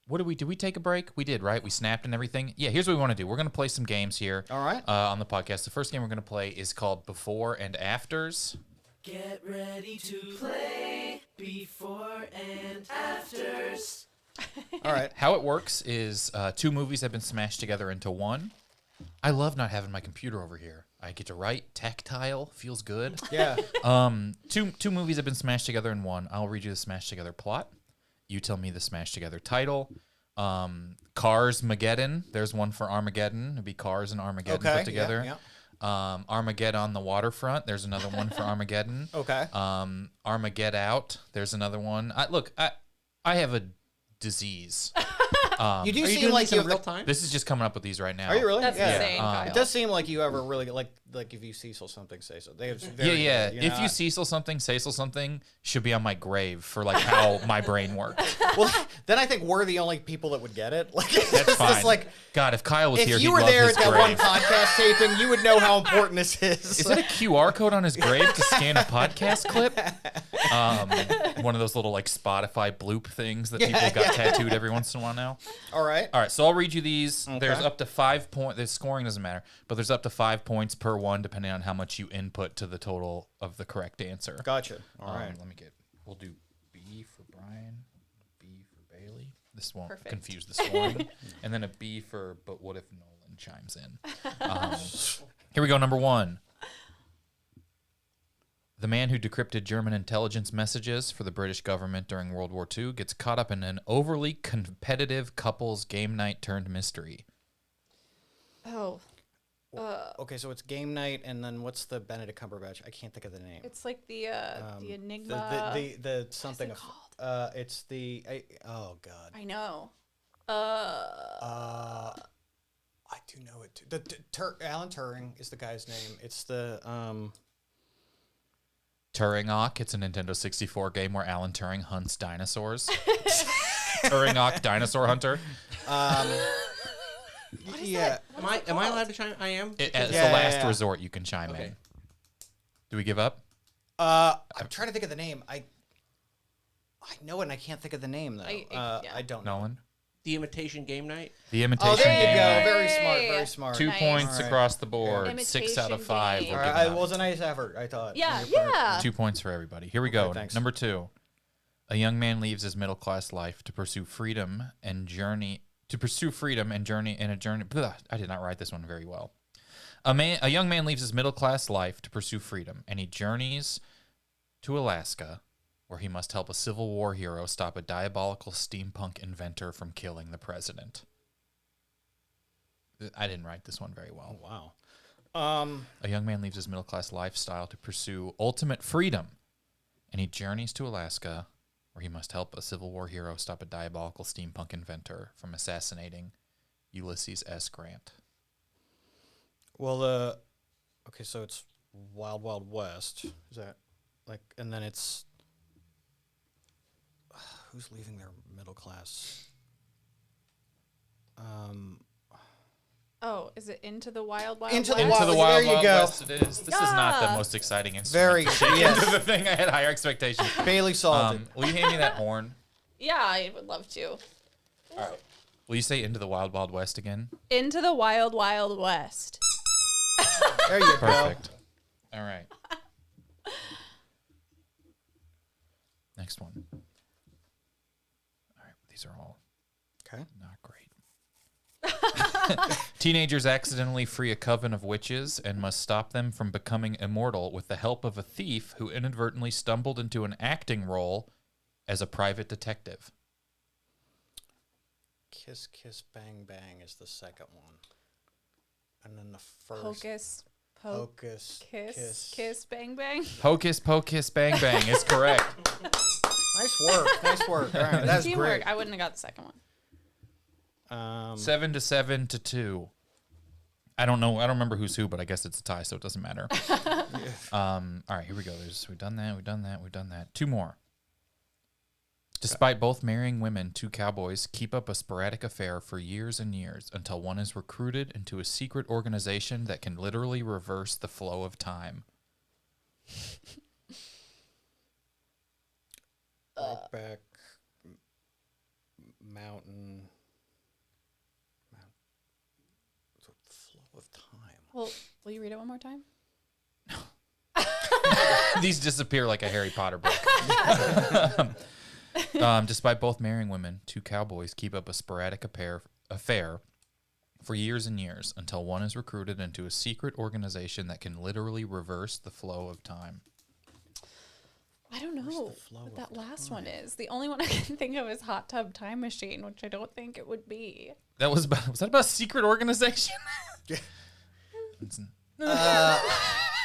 What did we take a break? We did, right? We snapped and everything. Yeah, here's what we want to do. We're going to play some games here. All right. On the podcast. The first game we're going to play is called Before and Afters. Get ready to play before and afters. All right. How it works is two movies have been smashed together into one. I love not having my computer over here. I get to write tactile, feels good. Yeah. Two movies have been smashed together in one. I'll read you the smashed together plot. You tell me the smashed together title. Cars Mageddon. There's one for Armageddon. It'd be Cars and Armageddon Okay, put together. yeah. Armageddon on the waterfront. There's another one for Armageddon. Okay. Armageddon out. There's another one. I have a disease. You do Are you seem doing like these you in have real the, time? This is just coming up with these right now. Are you really? That's yeah. insane, Kyle. It does seem like you have a really like if you Cecil something, say so. They have Yeah, very yeah. good, If know, you Cecil something, Cecil something should be on my grave for like how my brain works. well, then I think we're the only people that would get it. Like That's it's fine. just like God, if Kyle was if here, you he'd were love there his at that one grave. podcast taping, you would know how important this is. Is it a QR code on his grave to scan a podcast clip? One of those little like Spotify bloop things that people got tattooed every once in a while now. All right. All right, so I'll read you these. Okay. There's up to 5 points. The scoring doesn't matter, but there's up to 5 points per one, depending on how much you input to the total of the correct answer. Gotcha. All right. Let me get. We'll do B for Brian, B for Bailey. This won't Perfect. confuse the scoring, and then a B for. But what if Nolan chimes in? Here we go. Number one. The man who decrypted German intelligence messages for the British government during World War II gets caught up in an overly competitive couple's game night turned mystery. Oh. Okay, so it's game night, and then what's the Benedict Cumberbatch? I can't think of the name. It's like the Enigma. The something. What is it called? It's the. Oh God. I know. I do know it too. Alan Turing is the guy's name. It's the Turing-Awk. It's a Nintendo 64 game where Alan Turing hunts dinosaurs. Turing-Awk Dinosaur Hunter. Yeah. Am I allowed to chime? I am. It's the last resort you can chime in. Do we give up? I'm trying to think of the name. I know it, and I can't think of the name though. I don't know. Nolan? The Imitation Game Night. The Imitation Oh, there you Game go. Night. Very smart. Very smart. 2 Nice. points All right. across the board. Imitation 6 out of 5. game. We're All right, giving it up. was a nice effort, I thought. Yeah, on your part. yeah. 2 points for everybody. Here we go. thanks. Number 2. A young man leaves his middle class life to pursue freedom and journey in a journey. Blah, I did not write this one very well. A young man leaves his middle class life to pursue freedom, and he journeys to Alaska, where he must help a Civil War hero stop a diabolical steampunk inventor from killing the president. I didn't write this one very well. Oh, wow. A young man leaves his middle class lifestyle to pursue ultimate freedom, and he journeys to Alaska, where he must help a Civil War hero stop a diabolical steampunk inventor from assassinating Ulysses S. Grant. Well, okay, so it's Wild Wild West. Is that like, and then it's who's leaving their middle class? Oh, is it Into the Wild Wild Into the West? Wild- Into the there Wild you Wild go. West it is. This is not the most exciting instrument. Very, to shake yes. into the thing. I had higher expectations. Bailey solved it. Will you hand me that horn? Yeah, I would love to. All right. Will you say Into the Wild Wild West again? Into the Wild Wild West. There you go. Perfect. All right. Next one. All right. These are all Okay. not great. Teenagers accidentally free a coven of witches and must stop them from becoming immortal with the help of a thief who inadvertently stumbled into an acting role as a private detective. Kiss Kiss Bang Bang is the second one, and then the first Hocus Hocus Kiss Bang Bang. Hocus Pocus Bang Bang is correct. Nice work. Nice work. All right, that's Teamwork. great. I wouldn't have got the second one. 7 to 7 to 2. I don't know. I don't remember who's who, but I guess it's a tie, so it doesn't matter. All right, here we go. We've done that. 2 more. Despite both marrying women, 2 cowboys keep up a sporadic affair for years and years until one is recruited into a secret organization that can literally reverse the flow of time. Brokeback Mountain. The flow of time. Well, will you read it one more time? These disappear like a Harry Potter book. Despite both marrying women, 2 cowboys keep up a sporadic affair for years and years until one is recruited into a secret organization that can literally reverse the flow of time. I don't know what that last one is. The only one I can think of is Hot Tub Time Machine, which I don't think it would be. That was that about a secret organization?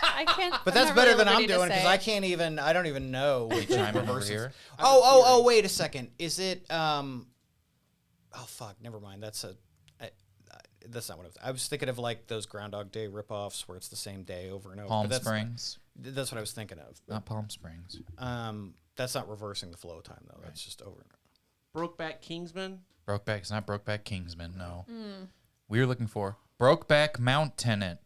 I can't. But I'm that's not better really than I'm liberty to doing because say. I can't even. I don't even know. Which Chime in over reverses. here. Oh! Wait a second. Is it? Oh fuck! Never mind. That's not what I was thinking of. Like those Groundhog Day ripoffs where it's the same day over and over. Palm But that's Springs. That's what I was thinking of. But, Not Palm Springs. that's not reversing the flow of time though. That's just over. Brokeback Kingsman. Brokeback. It's not Brokeback Kingsman. No. We were looking for Brokeback Mountain.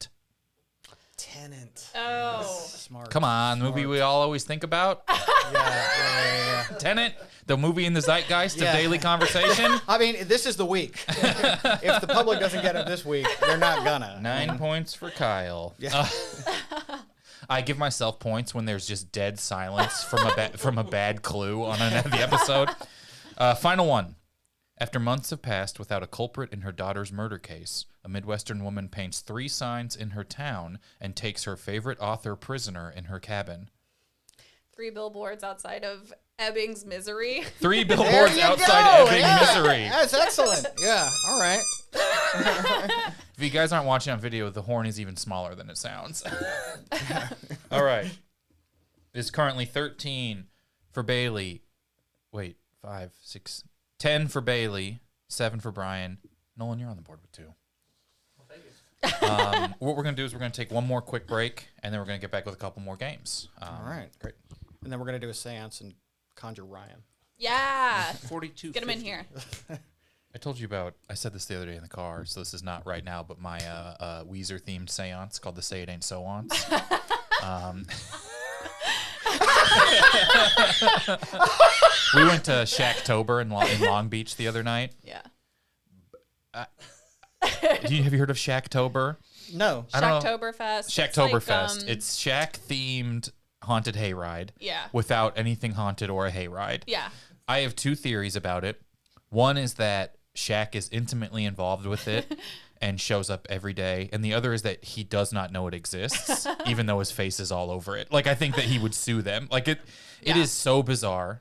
Tenant. Oh. Smart. Come on, the movie we all always think about. Yeah. Tenet, the movie in the zeitgeist Yeah. of daily conversation. I mean, this is the week. If the public doesn't get it this week, they're not gonna. 9 points for Kyle. Yeah. I give myself points when there's just dead silence from a bad clue on the episode. Final one. After months have passed without a culprit in her daughter's murder case, a Midwestern woman paints 3 signs in her town and takes her favorite author prisoner in her cabin. 3 billboards outside of Ebbing's Misery. 3 There billboards you outside go. Ebbing, Yeah. Missouri. That's excellent. Yeah. All right. If you guys aren't watching on video, the horn is even smaller than it sounds. All right. It's currently 13 for Bailey. Wait, 5, 6, 10 for Bailey, 7 for Bryan. Nolan, you're on the board with 2. What we're going to do is we're going to take one more quick break, and then we're going to get back with a couple more games. All right, great. And then we're going to do a seance and conjure Ryan. Yeah. 42. Get him in here. I told you about, I said this the other day in the car, so this is not right now, but my Weezer-themed seance called the Say It Ain't So-Once. We went to Shaqtober in Long Beach the other night. Yeah. Have you heard of Shaqtober? No. I don't know. Shaqtoberfest. Shaqtoberfest. It's Shaq-themed haunted hayride. Yeah. Without anything haunted or a hayride. Yeah. I have 2 theories about it. One is that Shaq is intimately involved with it and shows up every day. And the other is that he does not know it exists, even though his face is all over it. Like, I think that he would sue them. Like, it is so bizarre.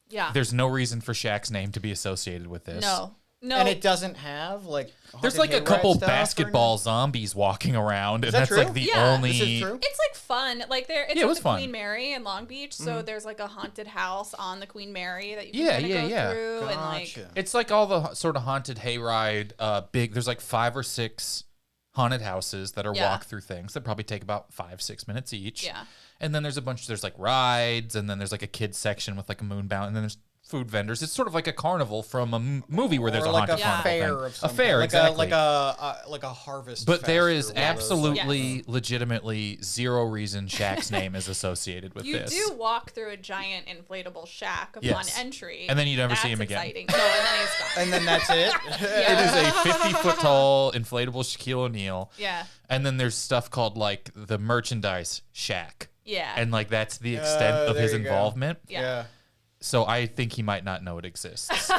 Yeah. There's no reason for Shaq's name to be associated with this. No. And it doesn't have, like, There's haunted like a hayride couple stuff or basketball zombies walking around, and that that's true? like the Yeah. only. This is true? It's like fun. Like it's Yeah, it was the fun. Queen Mary in Long Beach, so there's like a haunted house on the Queen Mary that you can Yeah, kinda yeah, go yeah. through and like Gotcha. It's like all the sort of haunted hayride. Big. There's like 5 or 6 haunted houses that are Yeah. walk through things that probably take about 5-6 minutes each. Yeah. And then there's a bunch. There's like rides, and then there's like a kids section with like a moonbound, and then there's food vendors. It's sort of like a carnival from a movie where there's or a like haunted a carnival fair thing. of some A fair, kind. exactly. Like a harvest. But there fest is or one of those, like- absolutely, legitimately zero reason Shaq's name is associated with you this. do walk through a giant inflatable shack upon Yes. entry. And then you never see That's him again. exciting. No, and then he's gone. And then that's it. It is a 50-foot tall inflatable Shaquille O'Neal. Yeah. And then there's stuff called like the merchandise shack. Yeah. And like that's the extent of there his you go. involvement. Yeah. So I think he might not know it exists.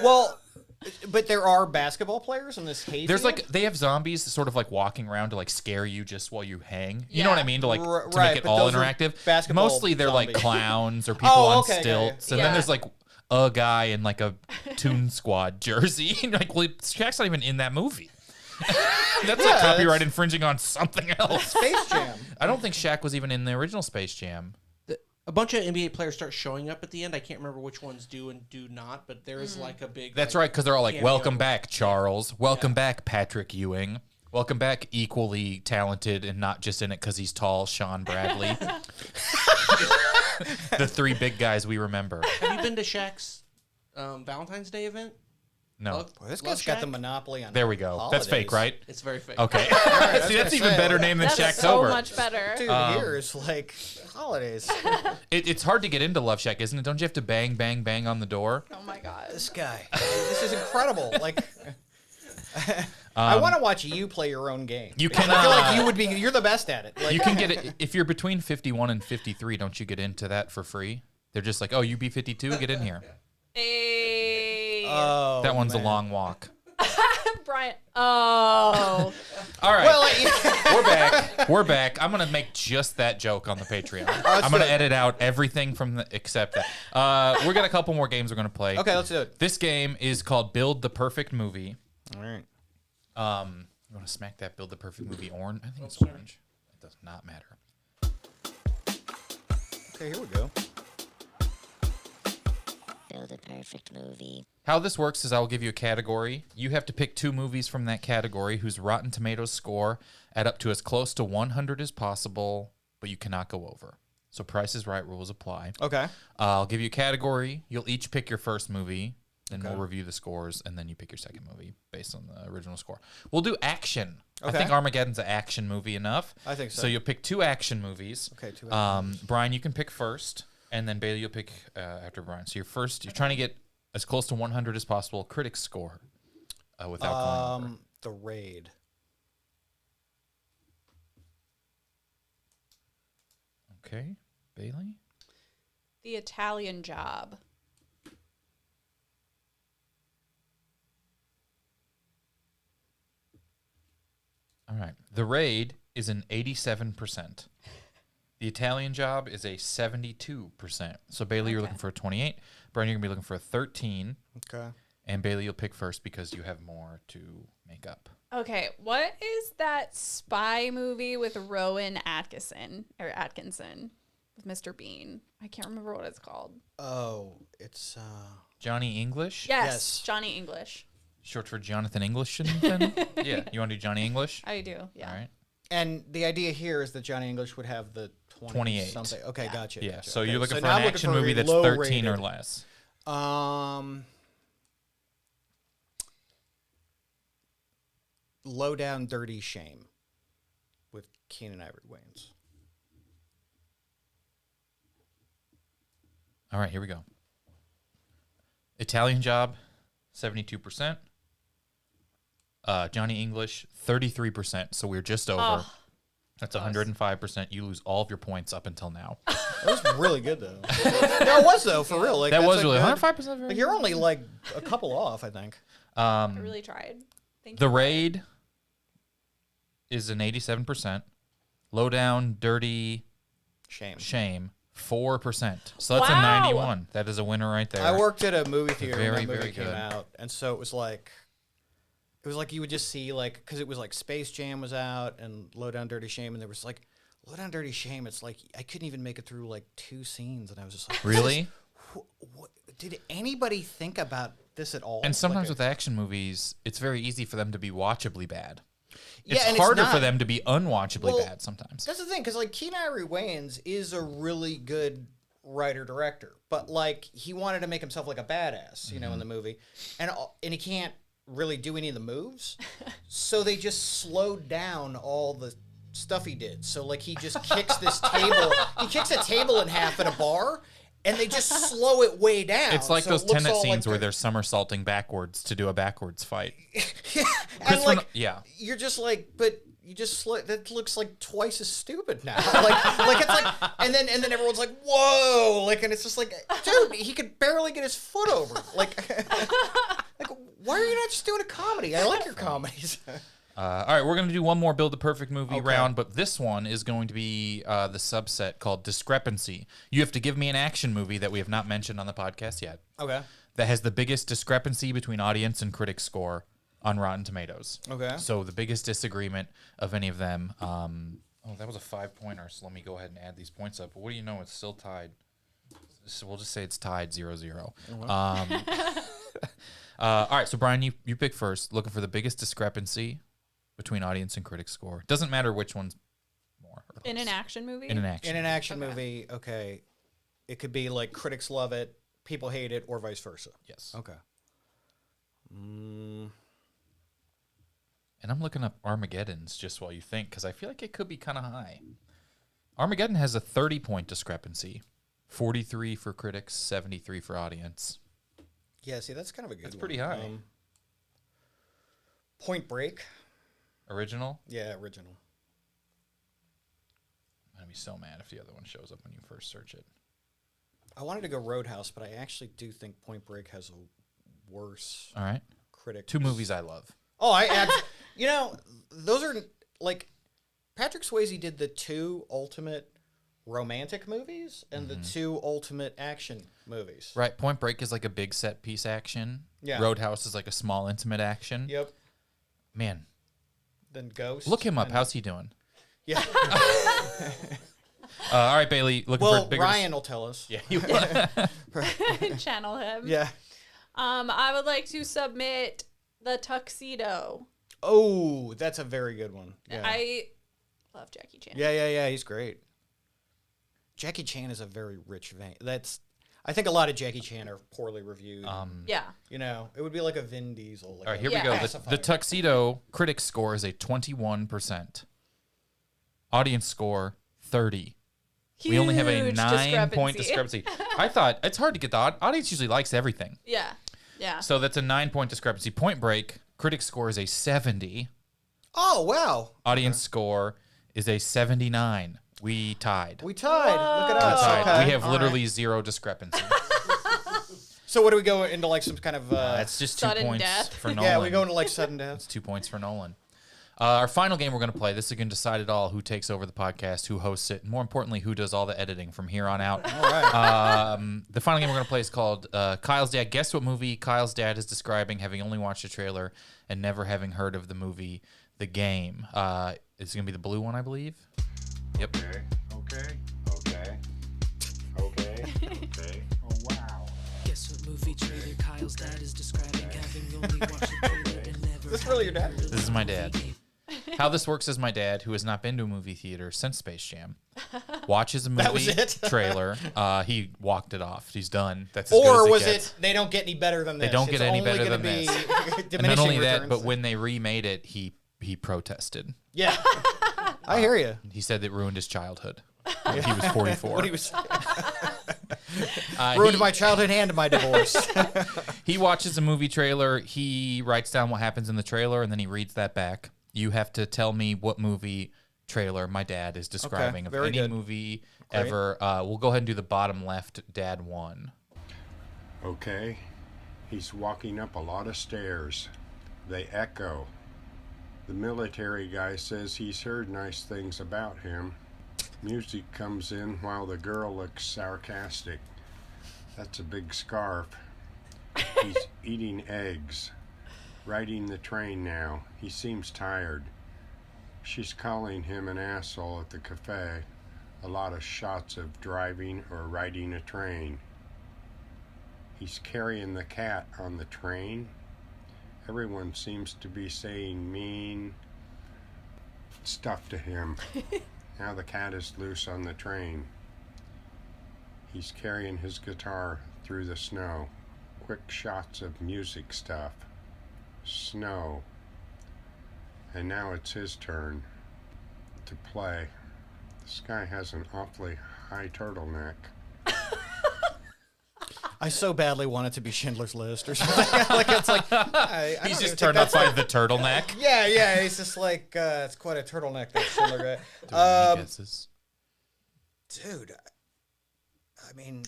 Well, but there are basketball players in this hayfield. There's like they have zombies sort of like walking around to like scare you just while you hang. You know Yeah. what I mean? To like to Right, make it but all those are interactive. basketball Mostly they're like zombies. clowns or people Oh, on okay, stilts. And Yeah. then there's like a guy in like a Toon Squad jersey. And like, well, Shaq's not even in that movie. That's like copyright infringing on something else. Space Jam. I don't think Shaq was even in the original Space Jam. A bunch of NBA players start showing up at the end. I can't remember which ones do and do not, but there is like a big. That's like, right, because they're all like, cameo. welcome back, Charles. Welcome back, Patrick Ewing. Welcome back, equally talented and not just in it because he's tall, Sean Bradley. The 3 big guys we remember. Have you been to Shaq's Valentine's Day event? No. Love- Well, this Love guy's got Shaq? the monopoly on. There we go. That's fake, holidays. right? It's very fake. Okay. was See, that's gonna even say, better like, name than That's so Shaqtober. much better. Dude, here is like holidays. It's hard to get into Love Shack, isn't it? Don't you have to bang, bang, bang on the door? Oh my god. This guy. This is incredible. Like, I want to watch you play your own game. You can. I feel like you would be. You're the best at it. Like, You can get it if you're between 51 and 53. Don't you get into that for free? They're just like, oh, you be 52, get in here. Hey. Oh, That one's man. a long walk. Brian. Oh. All right. Well, like, We're back. We're back. I'm gonna make just that joke on the Patreon. I'm gonna edit out everything from the except that. We got a couple more games we're gonna play. okay, let's do it. This game is called Build the Perfect Movie. All right. You want to smack that Build the Perfect Movie orange? I think it's orange. It does not matter. Okay, here we go. Build a perfect movie. How this works is I will give you a category. You have to pick 2 movies from that category whose Rotten Tomatoes score add up to as close to 100 as possible, but you cannot go over. So Price is Right rules apply. Okay. I'll give you a category. You'll each pick your first movie, then we'll review the scores, and then you pick your second movie based on the original score. We'll do action. I Okay. think Armageddon's an action movie enough. I think so. So you'll pick 2 action movies. Okay, 2 Brian, you can pick first, and then Bailey, you'll pick after Brian. So you're trying to get as close to 100 as possible critics score without going over. The Raid. Okay, Bailey. The Italian Job. All right. The Raid is an 87%. The Italian Job is a 72%. So Bailey, you're looking for a 28. Brian, you're gonna be looking for a 13. Okay. And Bailey, you'll pick first because you have more to make up. Okay, what is that spy movie with Rowan Atkinson with Mr. Bean? I can't remember what it's called. Oh, it's Johnny English? Yes, Johnny English. Short for Jonathan English? Then? Yeah. You want to do Johnny English? I do, yeah. All right. and the idea here is that Johnny English would have the 28 something. Okay, gotcha. Yeah. gotcha. So okay. you're looking for now an I'm looking action for a movie that's low 13 or rated. less. Low Down Dirty Shame with Keenan Ivory Wayans. All right, here we go. Italian Job, 72%. Johnny English, 33%. So we're just over. Oh, That's 105%. You lose all of your points up until now. That was really good though. No, it was though, for real. Like, That that's was a really good- 105%. Very Like, you're only like a couple off, I think. I really tried. Thank The you. Raid is an 87%. Low Down Dirty Shame. Shame, 4%. So that's Wow. a 91. That is a winner right there. I worked at a movie theater when Very, that movie very came good. out, and so it was like you would just see like because it was like Space Jam was out and Low Down Dirty Shame, and there was like Low Down Dirty Shame. It's like I couldn't even make it through like 2 scenes, and I was just like, Really? What, did anybody think about this at all? And sometimes Like, with action movies, it's very easy for them to be watchably bad. Yeah, It's and harder not. for them to be unwatchably Well, bad sometimes. That's the thing, because like Keenan Ivory Wayans is a really good writer director, but like he wanted to make himself like a badass, you know, in the movie, and he can't really do any of the moves, so they just slowed down all the stuff he did. So like he just kicks this table, he kicks a table in half at a bar, and they just slow it way down. It's like so those it looks Tenet all scenes like where they're somersaulting backwards to do a backwards fight. and Christopher like yeah. you're just like, but you just that looks like twice as stupid now. like it's like, and then everyone's like, whoa, like, and it's just like, dude, he could barely get his foot over. Like, like, why are you not just doing a comedy? I like your comedies. All right, we're going to do one more Build the Perfect Movie Okay. round, but this one is going to be the subset called Discrepancy. You have to give me an action movie that we have not mentioned on the podcast yet Okay. that has the biggest discrepancy between audience and critic score on Rotten Tomatoes. Okay. So the biggest disagreement of any of them. Oh, that was a 5-pointer, so let me go ahead and add these points up. But what do you know? It's still tied. So we'll just say it's tied 0-0. All right, so Brian, you pick first. Looking for the biggest discrepancy between audience and critic score. Doesn't matter which one's more. Or In less. an action movie? In an action. In an action Okay. movie, okay, it could be like critics love it, people hate it, or vice versa. Yes. Okay. And I'm looking up Armageddon's just while you think, because I feel like it could be kind of high. Armageddon has a 30-point discrepancy. 43 for critics, 73 for audience. Yeah, see, that's kind of a good That's one. pretty high. Point Break. Original? Yeah, original. I'm going to be so mad if the other one shows up when you first search it. I wanted to go Roadhouse, but I actually do think Point Break has a worse All right. critic. 2 movies I love. Oh, you know, those are like Patrick Swayze did the 2 ultimate romantic movies and the 2 ultimate action movies. Right. Point Break is like a big set piece action. Yeah. Roadhouse is like a small intimate action. Yep. Man, Then Ghost. look him up. and- How's he doing? Yeah. All right, Bailey. Looking Well, for bigger. Ryan will tell us. Yeah. Channel him. Yeah. I would like to submit The Tuxedo. Oh, that's a very good one. Yeah. I love Jackie Chan. Yeah. He's great. Jackie Chan is a very rich vein. I think a lot of Jackie Chan are poorly reviewed. Yeah. You know, it would be like a Vin Diesel. Like All right, a here Yeah. we go. pacifier. The Tuxedo critic score is a 21%. Audience score 30. We only have a Huge 9-point discrepancy. I thought it's hard to get the audience usually likes everything. Yeah. Yeah. So that's a 9-point discrepancy. Point Break critic score is a 70. Oh, wow. Audience score is a 79. We tied. We tied. Look at We us. tied. Okay. We have All literally right. 0 discrepancy. So what do we go into like some kind of That's just 2 Sudden points death. for Nolan. yeah, we go into like sudden death. That's 2 points for Nolan. Our final game we're going to play, this is going to decide it all, who takes over the podcast, who hosts it, and more importantly, who does all the editing from here on out. All right. The final game we're going to play is called Kyle's Dad. Guess what movie Kyle's dad is describing, having only watched the trailer and never having heard of the movie, The Game. It's going to be the blue one, I believe. Yep. Okay. Oh, wow. Guess what movie trailer Kyle's dad is describing, having only watched the trailer and never. Is this really your dad? This is my dad. How this works is my dad, who has not been to a movie theater since Space Jam, watches a movie That was it? trailer. He walked it off. He's done. That's as good Or as was gets. it they don't get any better than this? They don't It's get any only better gonna than be this. And not diminishing only that, returns. but when they remade it, he protested. Yeah. I hear you. He said it ruined his childhood. When he was 44. What he was Uh, ruined he- my childhood and my divorce. He watches a movie trailer. He writes down what happens in the trailer, and then he reads that back. You have to tell me what movie trailer my dad is describing of very any good. movie Great. ever. We'll go ahead and do the bottom left, Dad 1. Okay. He's walking up a lot of stairs. They echo. The military guy says he's heard nice things about him. Music comes in while the girl looks sarcastic. That's a big scarf. He's eating eggs. Riding the train now. He seems tired. She's calling him an asshole at the cafe. A lot of shots of driving or riding a train. He's carrying the cat on the train. Everyone seems to be saying mean stuff to him. Now the cat is loose on the train. He's carrying his guitar through the snow. Quick shots of music stuff. Snow. And now it's his turn to play. This guy has an awfully high turtleneck. I so badly want it to be Schindler's List or something. It's like I He's don't just even turned think up by the turtleneck. Yeah. He's just like it's quite a turtleneck. That Schindler Do guy. any guesses? Dude, I mean,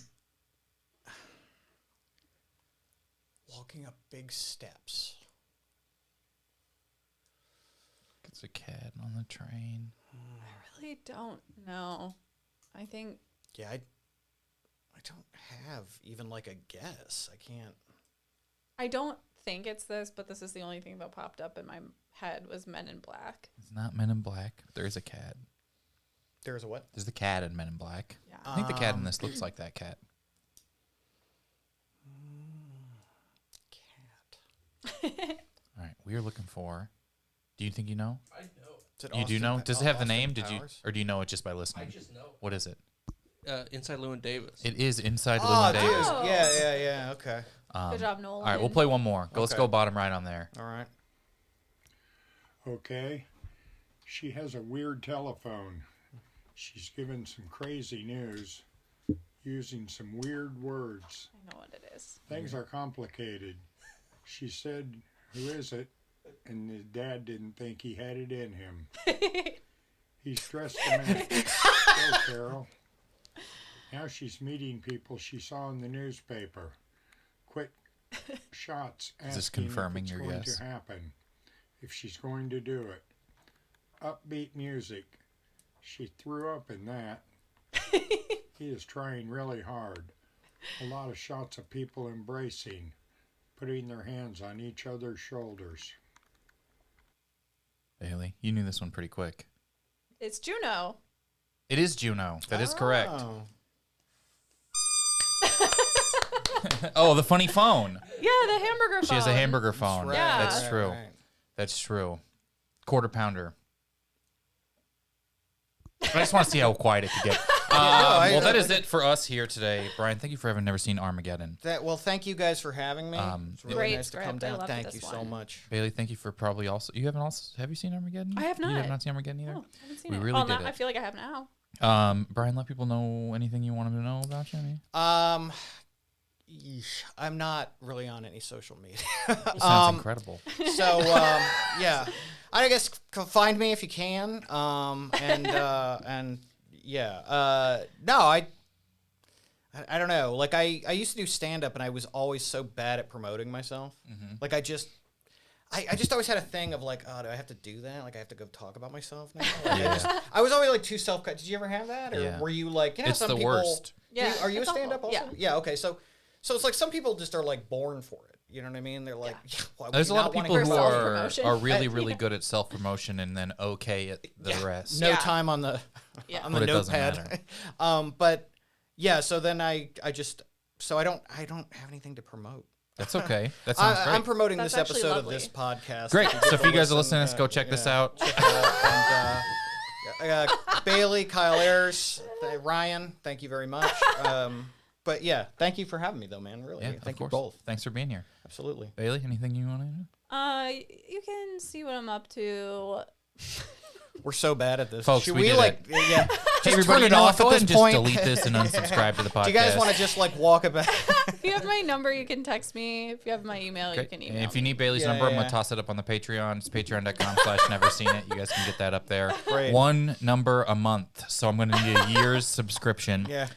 walking up big steps. It's a cat on the train. I really don't know. I think Yeah, I don't have even like a guess. I can't. I don't think it's this, but this is the only thing that popped up in my head was Men in Black. It's not Men in Black. There is a cat. There's a what? There's the cat in Men in Black. Yeah. I think the cat in this looks like that cat. Cat. All right, we are looking for. Do you think you know? I know. Is it You do Austin know? Pa- Does it have the Austin name? Did you, Powers? or do you know it just by listening? I just know. What is it? Inside Llewyn Davis. It is Inside Oh, Llewyn dude. Davis. Oh. Yeah. Okay. Good job, Nolan. All right, we'll play one more. Let's Okay. go bottom right on there. All right. Okay. She has a weird telephone. She's given some crazy news using some weird words. I know what it is. Things are complicated. She said, "Who is it?" And his dad didn't think he had it in him. He's dressed a mess. Go, Carol. Now she's meeting people she saw in the newspaper. Quick shots asking this confirming if it's your going guess? to happen, if she's going to do it. Upbeat music. She threw up in that. He is trying really hard. A lot of shots of people embracing, putting their hands on each other's shoulders. Bailey, you knew this one pretty quick. It's Juno. It is Juno. That is correct. Oh. Oh, the funny phone. Yeah, the hamburger phone. She has a hamburger phone. Right, Yeah. That's right, true. right. That's true. Quarter pounder. I just want to see how quiet it could get. Well, that is it for us here today. Brian, thank you for having never seen Armageddon. Well, thank you guys for having me. It's really Great nice to script. come I down. loved Thank this you so one. much. Bailey, thank you for probably also. You haven't also. Have you seen Armageddon? I have You have not. not seen Armageddon either. Oh, I haven't seen We it. really well, did now it. I feel like I have now. Brian, let people know anything you want them to know about you. Yeesh, I'm not really on any social media. Sounds incredible. So yeah, I guess find me if you can. And yeah, no, I don't know. Like I used to do stand up, and I was always so bad at promoting myself. Like I just always had a thing of like, oh, do I have to do that? Like, I have to go talk about myself now. Like, I was always like too self. Did you ever have that, or Yeah. were you like, It's some the people? worst. Yeah, Are you a it's awful. stand-up also? Yeah. Yeah. Okay. So it's like some people just are like born for it. You know what I mean? They're like, why would There's a you lot of not wanna people go who out? self-promotion. are really, really good at self promotion and then okay at the rest. No Yeah. time on the Yeah. on But the it doesn't notepad. But yeah. So then I just I don't have anything to promote. That's okay. That sounds great. I'm promoting That's this actually episode lovely. of this podcast. Great. you So get if to you guys are listen, listening, go check this out. check it out. And, Bailey, Kyle Ayers, Ryan, thank you very much. But yeah, thank you for having me, though, man. Really, Yeah, thank of you course. both. Thanks for being here. Absolutely. Bailey, anything you want to do? You can see what I'm up to. We're so bad at this. Folks, Should we we did like, it. yeah, Hey, just everybody, turn it you know what? off Go at ahead this and point? just delete this and unsubscribe to the podcast. Do you guys want to just like walk about? If you have my number, you can text me. If you have my email, you Okay. can And email if you me. need Bailey's Yeah, number, I'm yeah. going to toss it up on the Patreon. It's patreon.com/never seen it. You guys can get that up there. Great. One number a month. So I'm going to need a year's subscription Yeah.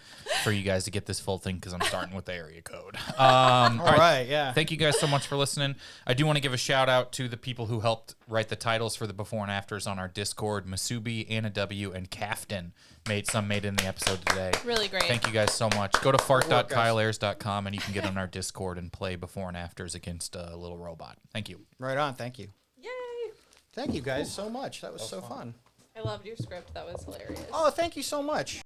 for you guys to get this full thing because I'm starting with the area code. All right. Yeah. Thank you guys so much for listening. I do want to give a shout out to the people who helped write the titles for the before and afters on our Discord. Masubi, Anna W, and Kaftan made it in the episode today. Really great. Thank you guys so much. Go to fart.kyleayers.com and you can get on our Discord and play before and afters against a little robot. Thank you. Right on. Thank you. Yay! Thank you guys so much. That was so fun. I loved your script. That was hilarious. Oh, thank you so much.